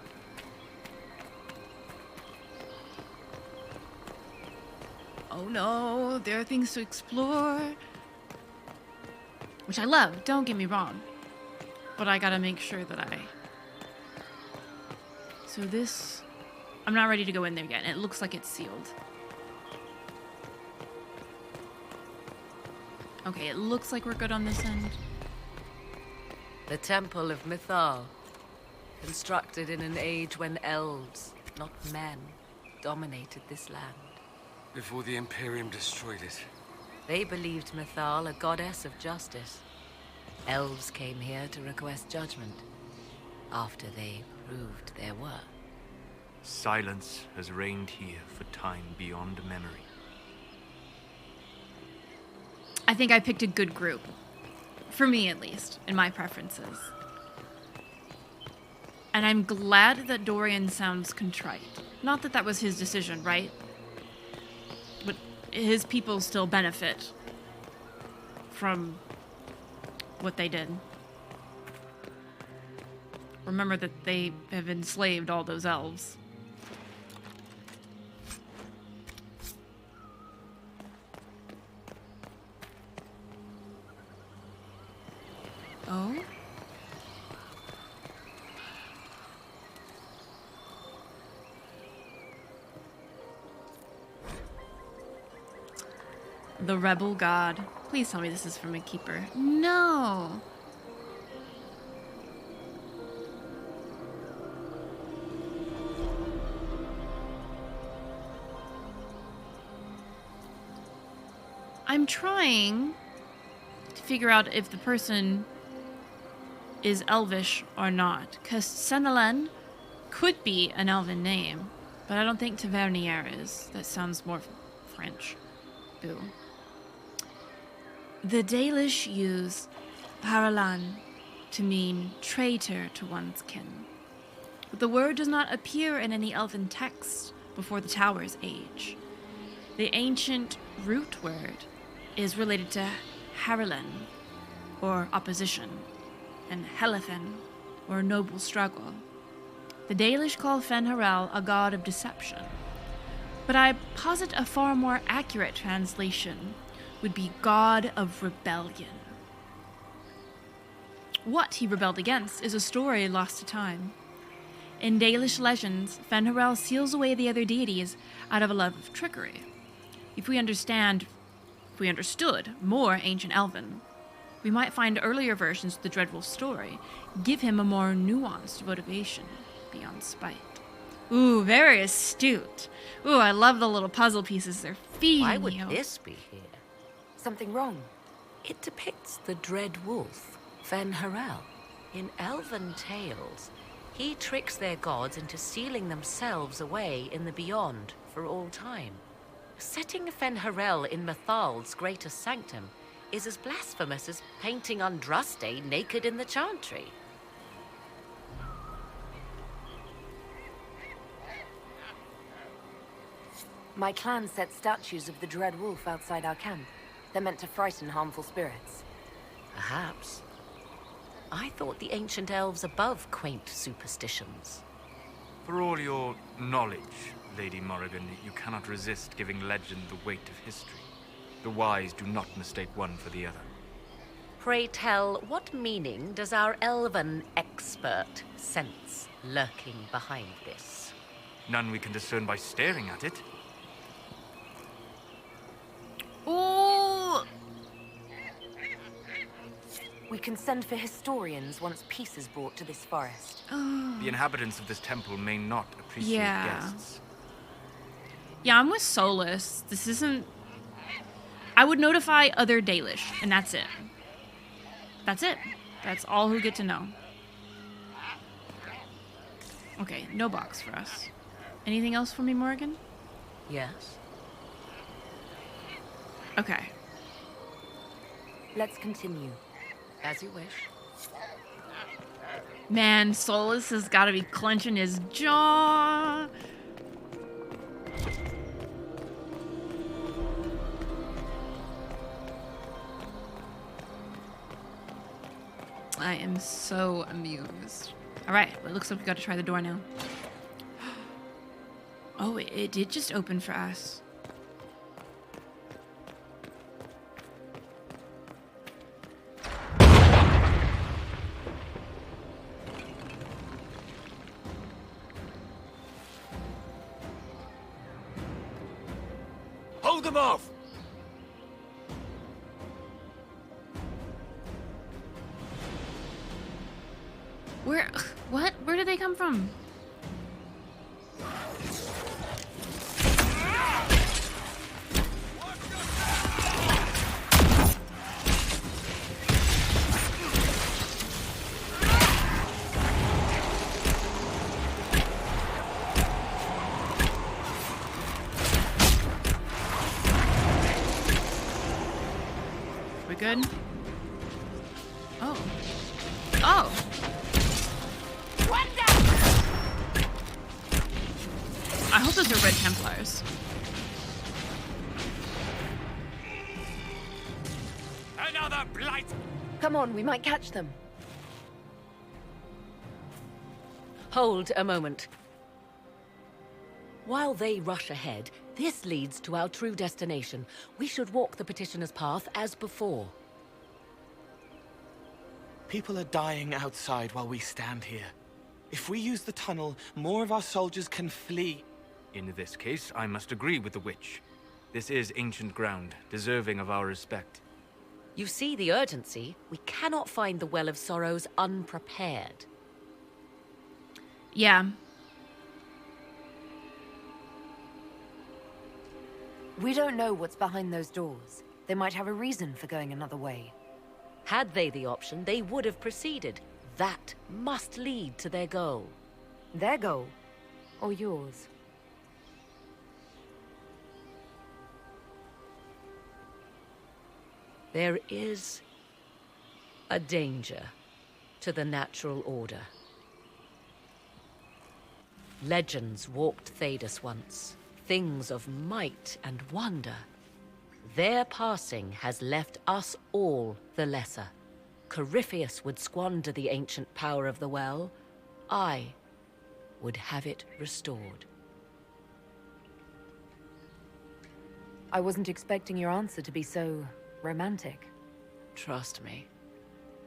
Oh no, there are things to explore. Which I love, don't get me wrong. But I gotta make sure that So this... I'm not ready to go in there yet. It looks like it's sealed. Okay, it looks like we're good on this end. The Temple of Mythal, constructed in an age when elves, not men, dominated this land. Before the Imperium destroyed it. They believed Mythal a goddess of justice. Elves came here to request judgment, after they proved their worth. Silence has reigned here for time beyond memory. I think I picked a good group. For me, at least, in my preferences. And I'm glad that Dorian sounds contrite. Not that that was his decision, right? But his people still benefit from what they did. Remember that they have enslaved all those elves. Oh? The Rebel God. Please tell me this is from a keeper. No! I'm trying to figure out if the person is Elvish or not, because Sentinels could be an Elven name, but I don't think 𝒂𝒹𝒾𝒶 is. That sounds more French. Boo. The Dalish use ■ to mean traitor to one's kin, but the word does not appear in any Elven text before the Tower's age. The ancient root word is related to ■, or opposition, and ■, or noble struggle. The Dalish call Fen'Harel a god of deception, but I posit a far more accurate translation would be god of rebellion. What he rebelled against is a story lost to time. In Dalish legends, Fen'Harel seals away the other deities out of a love of trickery. If we understood more ancient Elven, we might find earlier versions of the Dreadwolf story give him a more nuanced motivation beyond spite. Ooh, very astute. Ooh, I love the little puzzle pieces they're feeding you. Why would this be here? Something wrong? It depicts the Dread Wolf, Fen'Harel. In Elven tales, he tricks their gods into sealing themselves away in the beyond for all time. Setting Fen'Harel in Mythal's greatest sanctum is as blasphemous as painting Andraste naked in the chantry. My clan set statues of the Dread Wolf outside our camp. They're meant to frighten harmful spirits. Perhaps. I thought the ancient elves above quaint superstitions. For all your knowledge, Lady Morrigan, you cannot resist giving legend the weight of history. The wise do not mistake one for the other. Pray tell, what meaning does our Elven expert sense lurking behind this? None we can discern by staring at it. Ooh! We can send for historians once peace is brought to this forest. The inhabitants of this temple may not appreciate guests. Yeah, I'm with Solas. This isn't... I would notify other Dalish, and that's it. That's it. That's all who get to know. Okay, no box for us. Anything else for me, Morrigan? Yes. Okay. Let's continue. As you wish. Man, Solas has got to be clenching his jaw. I am so amused. All right, well, it looks like we got to try the door now. Oh, it did just open for us. Hold them off! Where? What? Where did they come from? We good? Oh. Oh! I hope those are Red Templars. Another blight! Come on, we might catch them. Hold a moment. While they rush ahead, this leads to our true destination. We should walk the petitioner's path as before. People are dying outside while we stand here. If we use the tunnel, more of our soldiers can flee. In this case, I must agree with the witch. This is ancient ground, deserving of our respect. You see the urgency? We cannot find the Well of Sorrows unprepared. Yeah. We don't know what's behind those doors. They might have a reason for going another way. Had they the option, they would have proceeded. That must lead to their goal. Their goal? Or yours? There is a danger to the natural order. Legends walked Thedas once, things of might and wonder. Their passing has left us all the lesser. Corypheus would squander the ancient power of the well. I would have it restored. I wasn't expecting your answer to be so romantic. Trust me,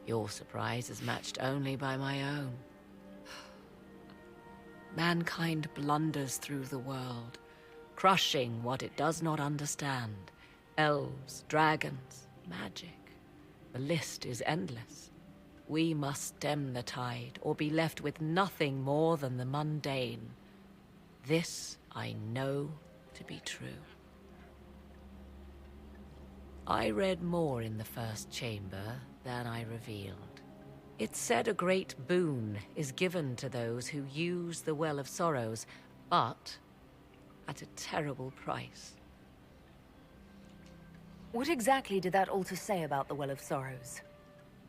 your surprise is matched only by my own. Mankind blunders through the world, crushing what it does not understand. Elves, dragons, magic. The list is endless. We must stem the tide, or be left with nothing more than the mundane. This I know to be true. I read more in the first chamber than I revealed. It said a great boon is given to those who use the Well of Sorrows, but at a terrible price. What exactly did that altar say about the Well of Sorrows?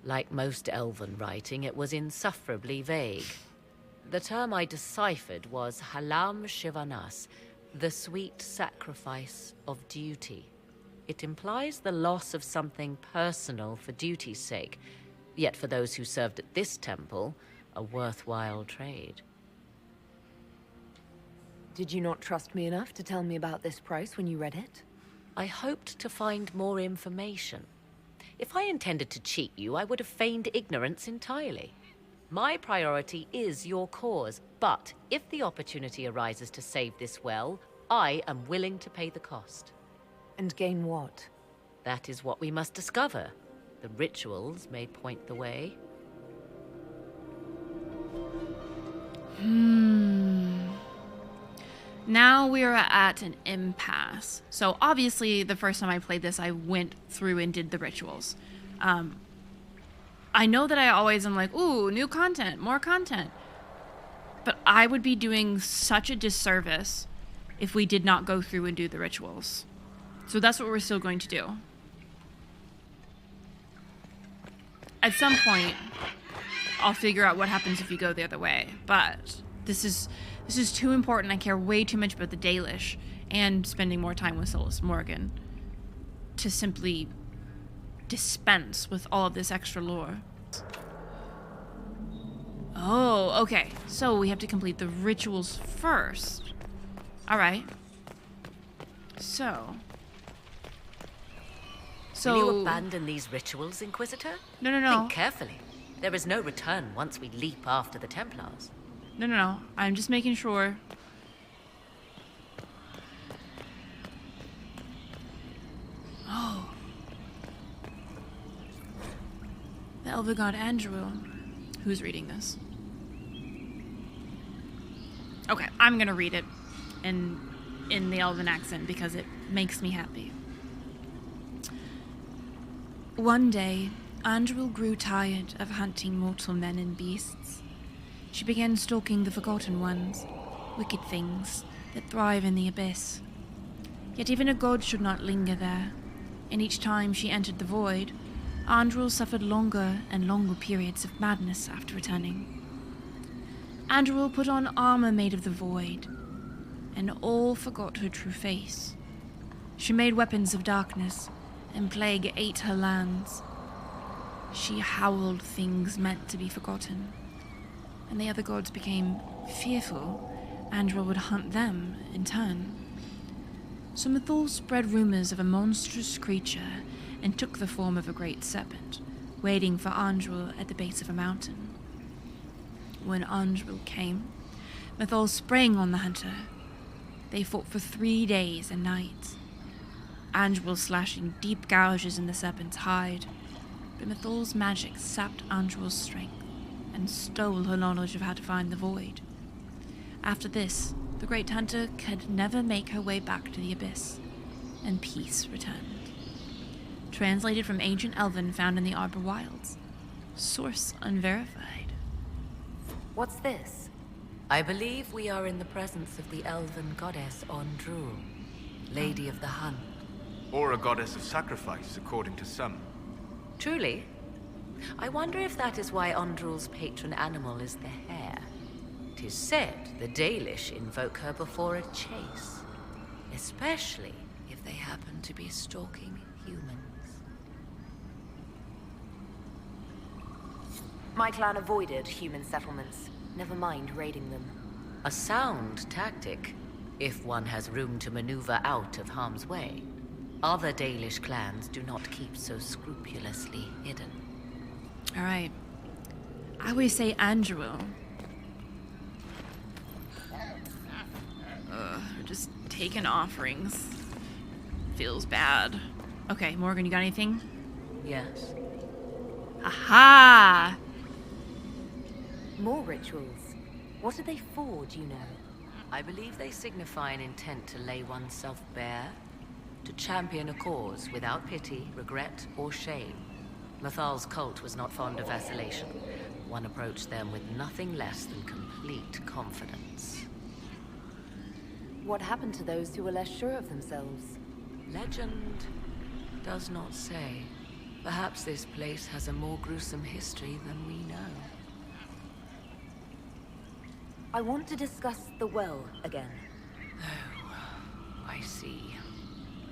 Like most Elven writing, it was insufferably vague. The term I deciphered was Halam Shivanas, the sweet sacrifice of duty. It implies the loss of something personal for duty's sake, yet for those who served at this temple, a worthwhile trade. Did you not trust me enough to tell me about this price when you read it? I hoped to find more information. If I intended to cheat you, I would have feigned ignorance entirely. My priority is your cause, but if the opportunity arises to save this well, I am willing to pay the cost. And gain what? That is what we must discover. The rituals may point the way. Now we are at an impasse. So obviously, the first time I played this, I went through and did the rituals. I know that I always am like, ooh, new content, more content. But I would be doing such a disservice if we did not go through and do the rituals. So that's what we're still going to do. At some point, I'll figure out what happens if you go the other way. But this is too important. I care way too much about the Dalish and spending more time with Solas Morrigan to simply dispense with all of this extra lore. Oh, okay. So we have to complete the rituals first. All right. So Will you abandon these rituals, Inquisitor? No. Think carefully. There is no return once we leap after the Templars. No. I'm just making sure. Oh. The Elven god Andrew. Who's reading this? Okay, I'm gonna read it in the Elven accent because it makes me happy. One day, Andrew grew tired of hunting mortal men and beasts. She began stalking the Forgotten Ones, wicked things that thrive in the abyss. Yet even a god should not linger there, and each time she entered the void, Andrew suffered longer and longer periods of madness after returning. Andrew put on armor made of the void, and all forgot her true face. She made weapons of darkness, and plague ate her lands. She howled things meant to be forgotten, and the other gods became fearful. Andrew would hunt them in turn. So Mythal spread rumors of a monstrous creature and took the form of a great serpent, waiting for Andrew at the base of a mountain. When Andrew came, Mythal sprang on the hunter. They fought for 3 days and nights, Andrew slashing deep gouges in the serpent's hide. But Mythal's magic sapped Andrew's strength and stole her knowledge of how to find the void. After this, the great hunter could never make her way back to the abyss, and peace returned. Translated from ancient Elven found in the Arbor Wilds. Source unverified. What's this? I believe we are in the presence of the Elven goddess Andrew, Lady of the Hunt. Or a goddess of sacrifice, according to some. Truly? I wonder if that is why Andrew's patron animal is the hare. 'Tis said the Dalish invoke her before a chase, especially if they happen to be stalking humans. My clan avoided human settlements. Never mind raiding them. A sound tactic, if one has room to maneuver out of harm's way. Other Dalish clans do not keep so scrupulously hidden. All right. I always say Andrew. We're just taking offerings. Feels bad. Okay, Morrigan, you got anything? Yes. Aha! More rituals. What are they for, do you know? I believe they signify an intent to lay oneself bare, to champion a cause without pity, regret, or shame. Mythal's cult was not fond of vacillation. One approached them with nothing less than complete confidence. What happened to those who were less sure of themselves? Legend does not say. Perhaps this place has a more gruesome history than we know. I want to discuss the well again. Oh, I see.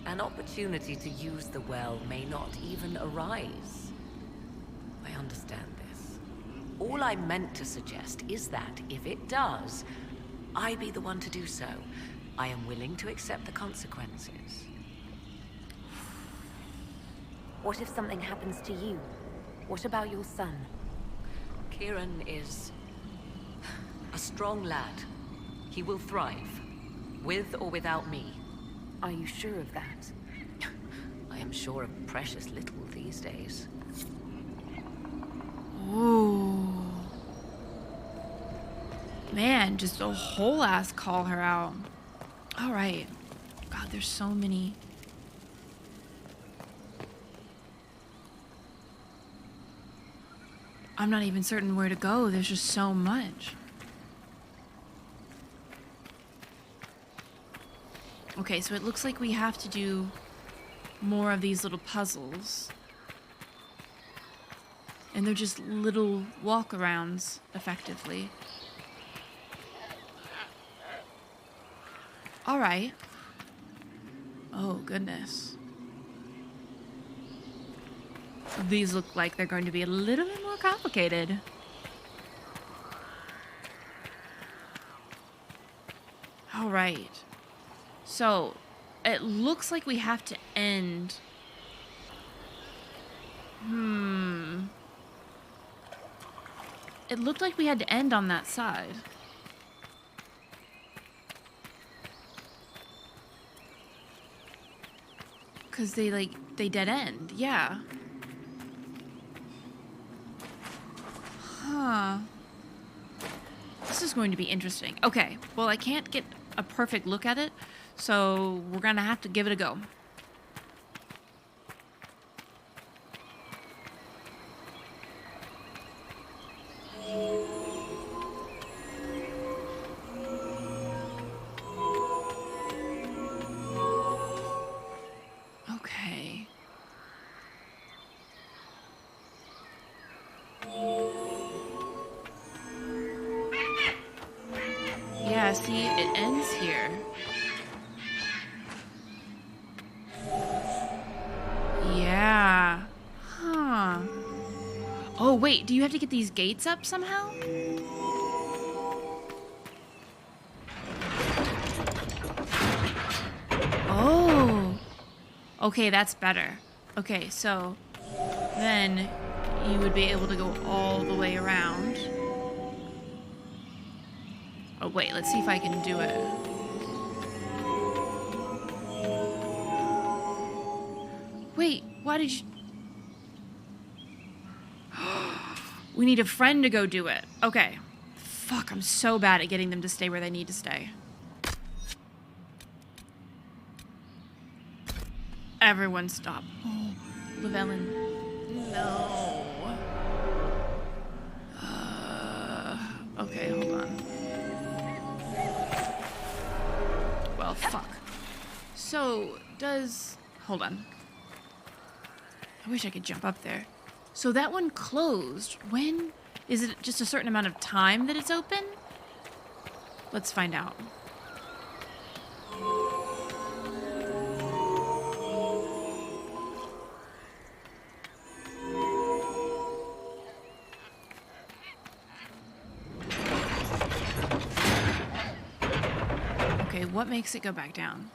An opportunity to use the well may not even arise. I understand this. All I meant to suggest is that, if it does, I be the one to do so. I am willing to accept the consequences. What if something happens to you? What about your son? Kieran is a strong lad. He will thrive, with or without me. Are you sure of that? I am sure of precious little these days. Ooh. Man, just a whole ass call her out. All right. God, there's so many. I'm not even certain where to go. There's just so much. Okay, so it looks like we have to do more of these little puzzles. And they're just little walk-arounds, effectively. Alright. Oh, goodness. These look like they're going to be a little bit more complicated. Alright. So, it looks like we have to end... It looked like we had to end on that side. Because they dead end. Yeah. Huh. This is going to be interesting. Okay, well, I can't get a perfect look at it, so we're gonna have to give it a go. Okay. Yeah, see, it ends here. Yeah. Huh. Oh, wait, do you have to get these gates up somehow? Oh. Okay, that's better. Okay, so then you would be able to go all the way around. Oh, wait, let's see if I can do it. Wait, why did you... We need a friend to go do it. Okay. Fuck, I'm so bad at getting them to stay where they need to stay. Everyone stop. Oh, Llewellyn. No. Okay, hold on. Well, fuck. So, does... Hold on. I wish I could jump up there. So that one closed. When? Is it just a certain amount of time that it's open? Let's find out. Okay, what makes it go back down?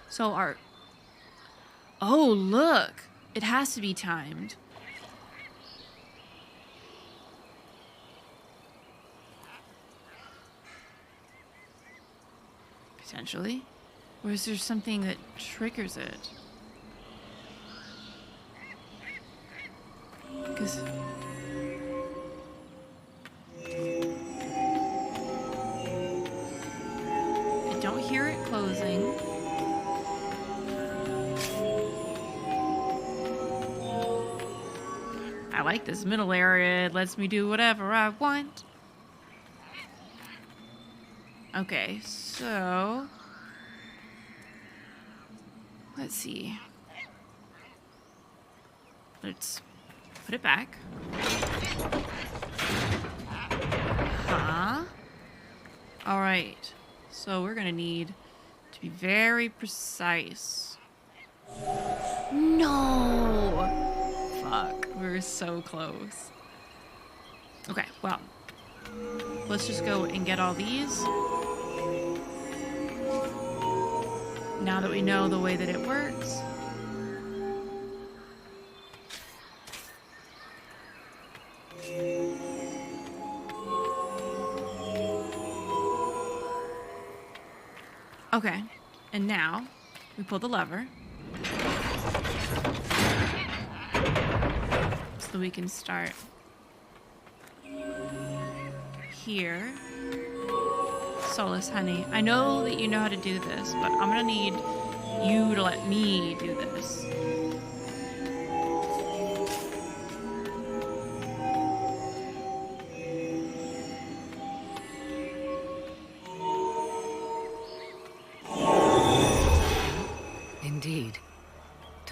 So our... Oh, look! It has to be timed. Potentially. Or is there something that triggers it? Because... I don't hear it closing. I like this middle area. It lets me do whatever I want. Okay, so... Let's see. Let's put it back. Huh? Alright. So we're gonna need to be very precise. No! Fuck, we're so close. Okay, well, let's just go and get all these. Now that we know the way that it works. Okay, and now we pull the lever. So we can start here. Solas, honey, I know that you know how to do this, but I'm gonna need you to let me do this.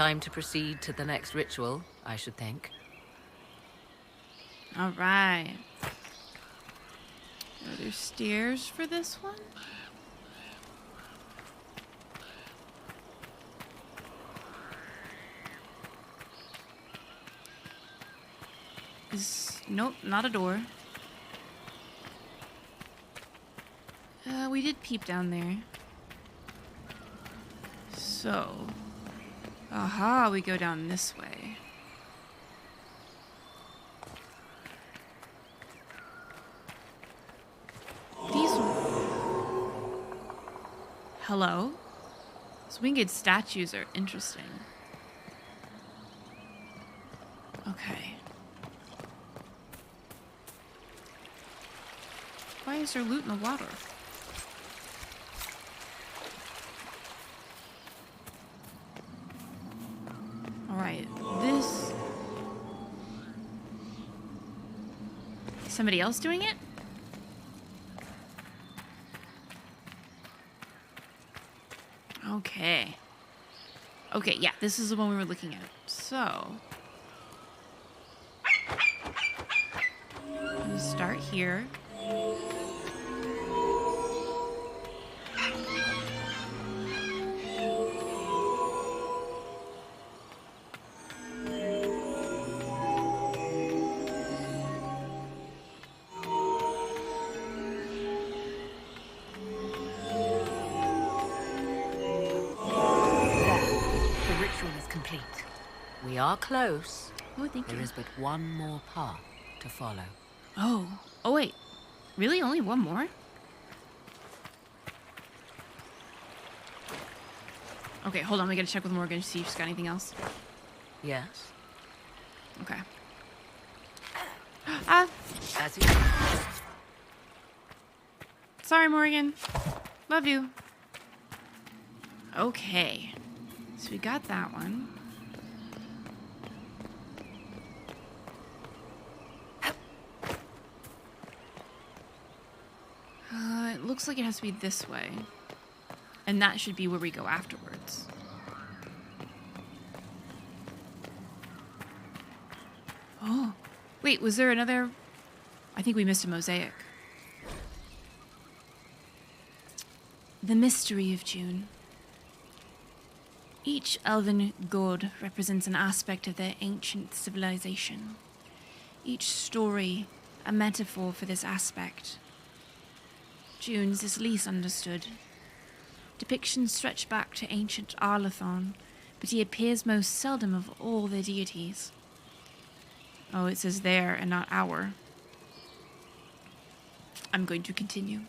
Time to proceed to the next ritual, I should think. All right. Are there stairs for this one? Nope, not a door. We did peep down there. So, aha, we go down this way. Hello? These winged statues are interesting. Okay. Why is there loot in the water? Alright, this... Is somebody else doing it? Okay. Okay, yeah, this is the one we were looking at. So... we start here. We are close. Oh, thank you. There is but one more path to follow. Oh. Oh, wait. Really? Only one more? Okay, hold on. We gotta check with Morrigan to see if she's got anything else. Yes. Okay. Ah! As you... Sorry, Morrigan. Love you. Okay. So we got that one. It looks like it has to be this way. And that should be where we go afterwards. Oh. Wait, was there another... I think we missed a mosaic. The mystery of June. Each elven god represents an aspect of their ancient civilization. Each story a metaphor for this aspect. June's is least understood. Depictions stretch back to ancient Arlathon, but he appears most seldom of all their deities. Oh, it says there and not our. I'm going to continue.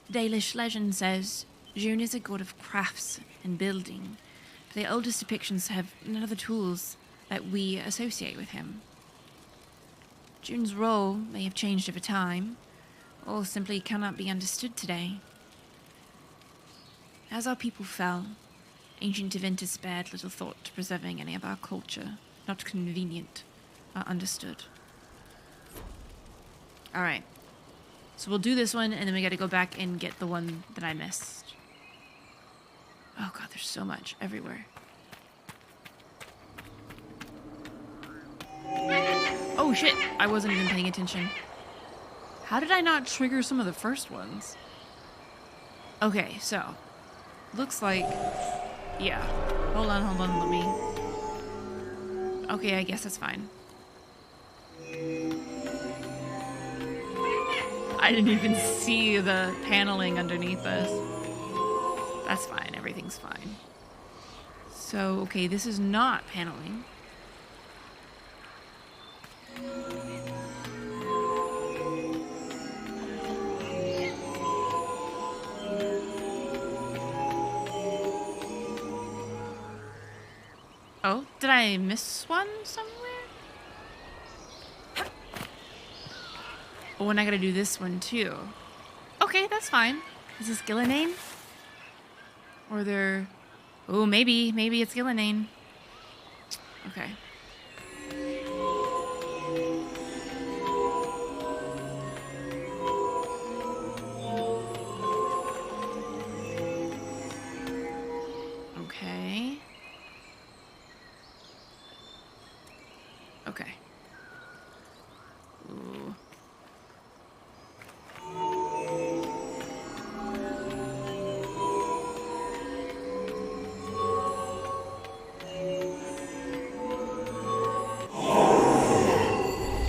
Dalish legend says June is a god of crafts and building, but the oldest depictions have none of the tools that we associate with him. June's role may have changed over time, or simply cannot be understood today. As our people fell, ancient Tevinter spared little thought to preserving any of our culture, not convenient or understood. Alright. So we'll do this one, and then we gotta go back and get the one that I missed. Oh god, there's so much everywhere. Oh shit, I wasn't even paying attention. How did I not trigger some of the first ones? Okay, so... looks like... yeah. Hold on, let me... okay, I guess that's fine. I didn't even see the paneling underneath this. That's fine, everything's fine. So, okay, this is not paneling. Oh, did I miss one somewhere? Oh, and I gotta do this one too. Okay, that's fine. Is this Gillinane? Or they're... oh, maybe it's Gillinane. Okay. Okay. Okay. Ooh.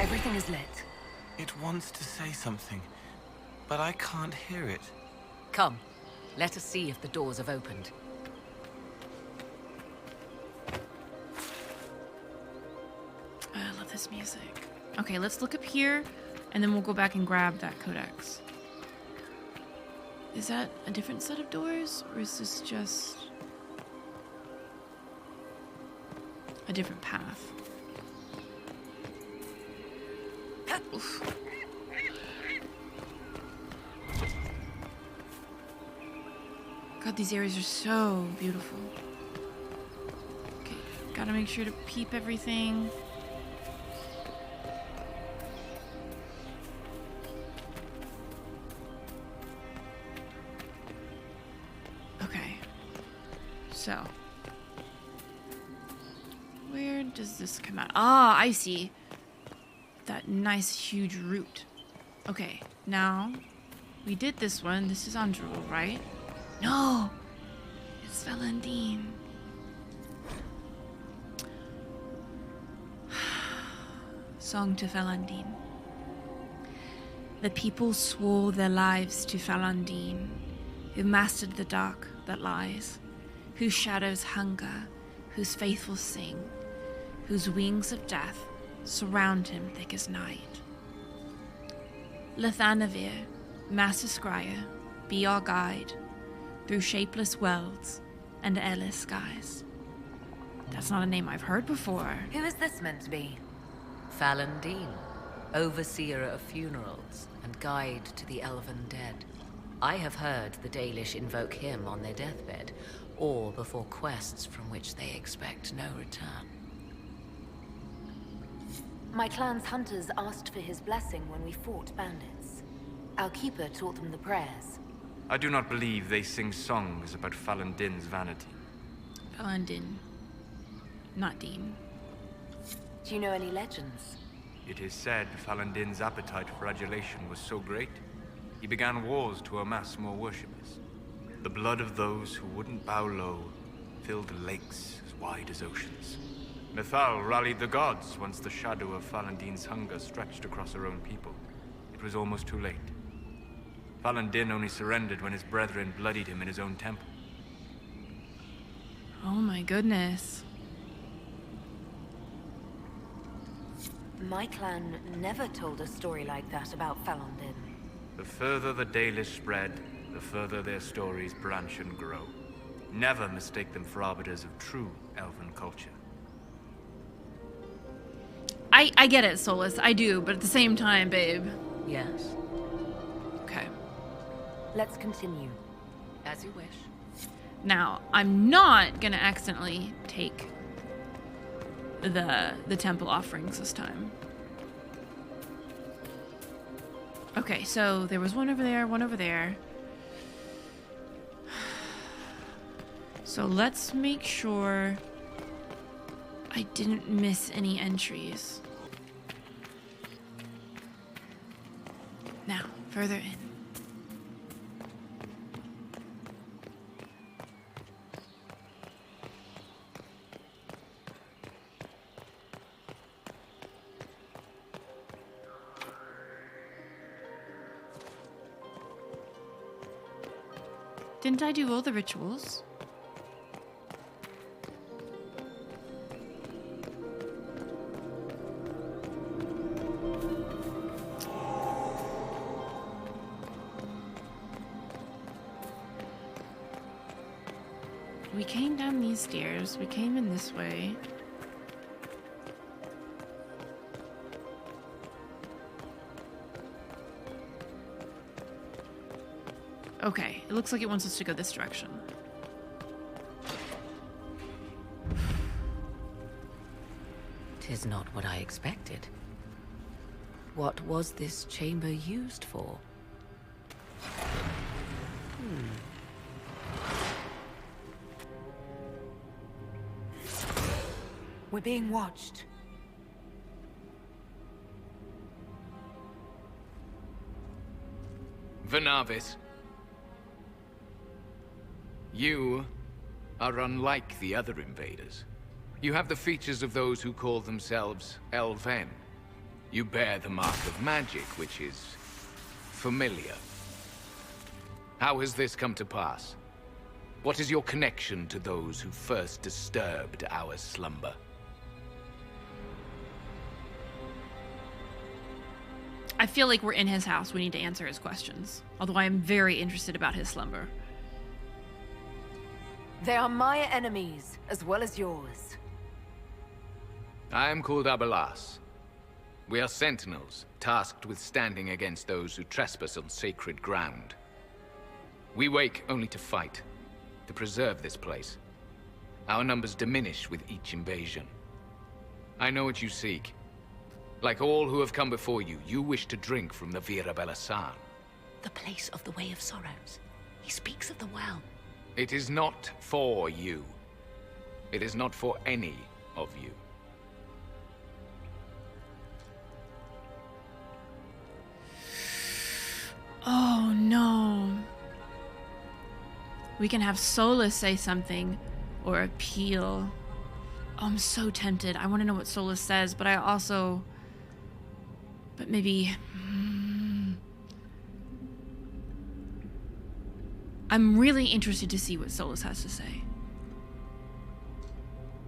Everything is lit. It wants to say something, but I can't hear it. Come, let us see if the doors have opened. I love this music. Okay, let's look up here, and then we'll go back and grab that codex. Is that a different set of doors, or is this just a different path? Oof. God, these areas are so beautiful. Okay, gotta make sure to peep everything. Okay, so where does this come out? Ah, I see. That nice huge root. Okay, now we did this one. This is on Drool, right? No, it's Valandine. Song to Valandine. The people swore their lives to Valandine, who mastered the dark that lies, whose shadows hunger, whose faithful sing, whose wings of death surround him thick as night. 𝒂𝒹𝒾𝒶, Master Scryer, be our guide through shapeless worlds and airless skies. That's not a name I've heard before. Who is this meant to be? Valandine, overseer of funerals and guide to the Elven dead. I have heard the Dalish invoke him on their deathbed, or before quests from which they expect no return. My clan's hunters asked for his blessing when we fought bandits. 𝒂𝒹𝒾𝒶 taught them the prayers. I do not believe they sing songs about Valandine's vanity. Valandine, not Dean. Do you know any legends? It is said Valandine's appetite for adulation was so great, he began wars to amass more worshippers. The blood of those who wouldn't bow low filled lakes as wide as oceans. Mythal rallied the gods once the shadow of Valandine's hunger stretched across her own people. It was almost too late. Valandine only surrendered when his brethren bloodied him in his own temple. Oh my goodness. My clan never told a story like that about Valandine. The further the Dalish spread, the further their stories branch and grow. Never mistake them for arbiters of true Elven culture. I get it, Solas. I do, but at the same time, babe. Yes. Okay. Let's continue. As you wish. Now, I'm not gonna accidentally take the temple offerings this time. Okay, so there was one over there, one over there. So let's make sure I didn't miss any entries. Now, further in. Didn't I do all the rituals? We came down these stairs. We came in this way. Okay, it looks like it wants us to go this direction. Tis not what I expected. What was this chamber used for? We're being watched. Venavis. You are unlike the other invaders. You have the features of those who call themselves Elven. You bear the mark of magic, which is familiar. How has this come to pass? What is your connection to those who first disturbed our slumber? I feel like we're in his house. We need to answer his questions. Although I am very interested about his slumber. They are my enemies, as well as yours. I am called Abelas. We are Sentinels, tasked with standing against those who trespass on sacred ground. We wake only to fight, to preserve this place. Our numbers diminish with each invasion. I know what you seek. Like all who have come before you, you wish to drink from the 𝒂𝒹𝒾𝒶. The place of the Way of Sorrows. He speaks of the well. It is not for you. It is not for any of you. Oh no. We can have Solas say something or appeal. Oh, I'm so tempted. I want to know what Solas says, but I also... But maybe... I'm really interested to see what Solas has to say.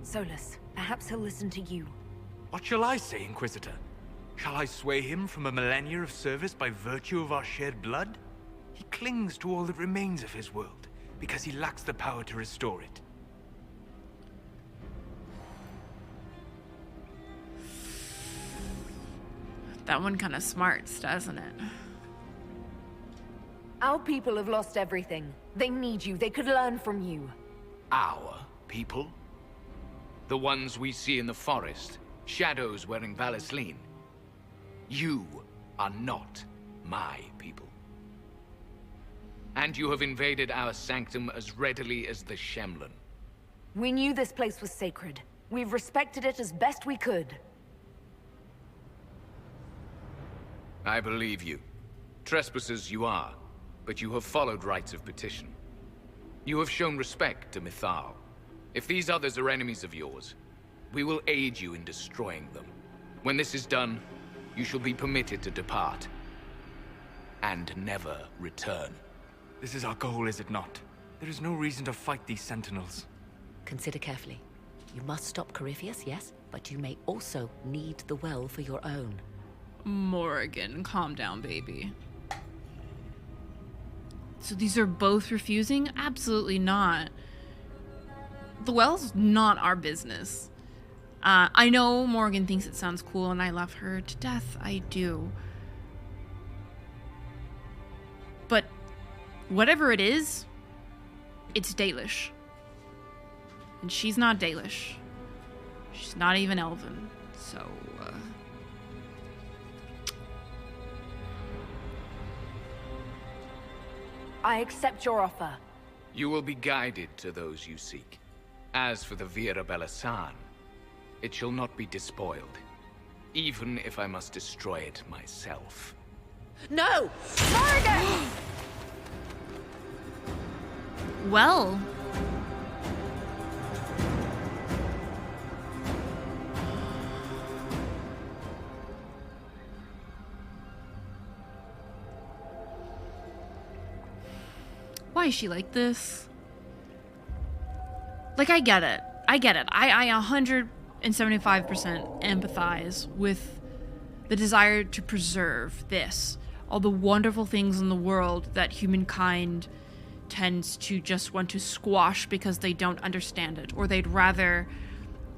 Solas, perhaps he'll listen to you. What shall I say, Inquisitor? Shall I sway him from a millennia of service by virtue of our shared blood? He clings to all that remains of his world, because he lacks the power to restore it. That one kind of smarts, doesn't it? Our people have lost everything. They need you. They could learn from you. Our people? The ones we see in the forest, shadows wearing Valisleen. You are not my people. And you have invaded our sanctum as readily as the Shemlen. We knew this place was sacred. We've respected it as best we could. I believe you. Trespassers you are, but you have followed rites of petition. You have shown respect to Mythal. If these others are enemies of yours, we will aid you in destroying them. When this is done, you shall be permitted to depart. And never return. This is our goal, is it not? There is no reason to fight these Sentinels. Consider carefully. You must stop Corypheus, yes, but you may also need the well for your own. Morrigan, calm down, baby. So these are both refusing? Absolutely not. The well's not our business. I know Morrigan thinks it sounds cool, and I love her to death. I do. But whatever it is, it's Dalish. And she's not Dalish. She's not even Elven. So, I accept your offer. You will be guided to those you seek. As for the 𝒂𝒹𝒾𝒶, it shall not be despoiled, even if I must destroy it myself. No! Morrigan! well... Why is she like this? Like, I get it. I get it. I 175% empathize with the desire to preserve this. All the wonderful things in the world that humankind tends to just want to squash because they don't understand it, or they'd rather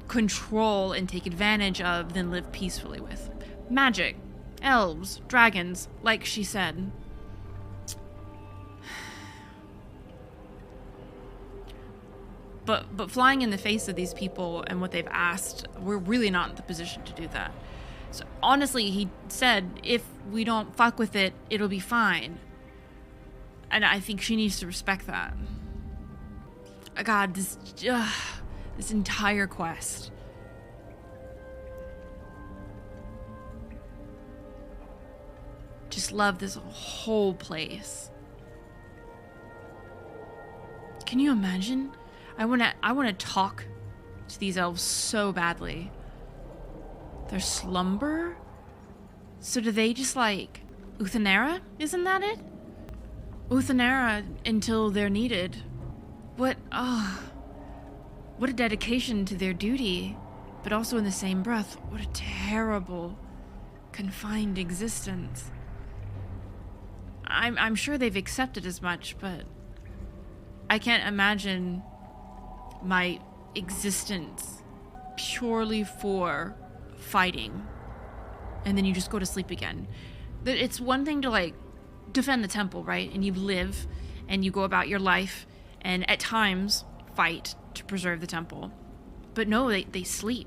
control and take advantage of than live peacefully with. Magic, elves, dragons, like she said. But flying in the face of these people and what they've asked, we're really not in the position to do that. So honestly, he said, if we don't fuck with it, it'll be fine. And I think she needs to respect that. God, this entire quest. Just just love this whole place. Can you imagine? I wanna talk to these elves so badly. Their slumber? So do they just like 𝒂𝒶𝓁? Isn't that it? 𝒂𝒶𝓁 until they're needed. What a dedication to their duty, but also in the same breath, what a terrible, confined existence. I'm sure they've accepted as much, but I can't imagine my existence purely for fighting, and then you just go to sleep again. It's one thing to like defend the temple, right? And you live and you go about your life and at times fight to preserve the temple. But no, they sleep.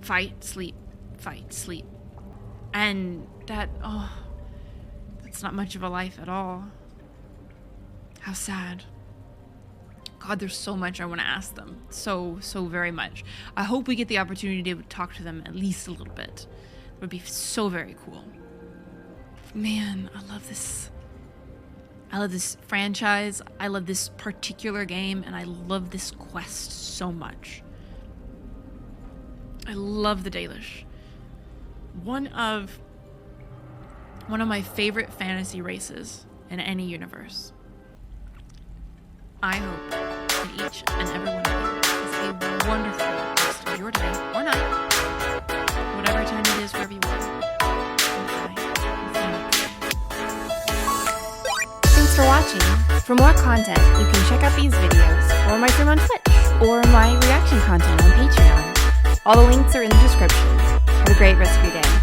Fight, sleep, fight, sleep. And that's not much of a life at all. How sad. God, there's so much I want to ask them. So very much. I hope we get the opportunity to talk to them at least a little bit. It would be so very cool. Man, I love this. I love this franchise. I love this particular game, and I love this quest so much. I love the Dalish. One of my favorite fantasy races in any universe. I hope that each and every one of you has a wonderful rest of your day or night, whatever time it is, wherever you are. Thanks for watching. For more content, you can check out these videos, or my stream on Twitch, or my reaction content on Patreon. All the links are in the description. Have a great rest of your day.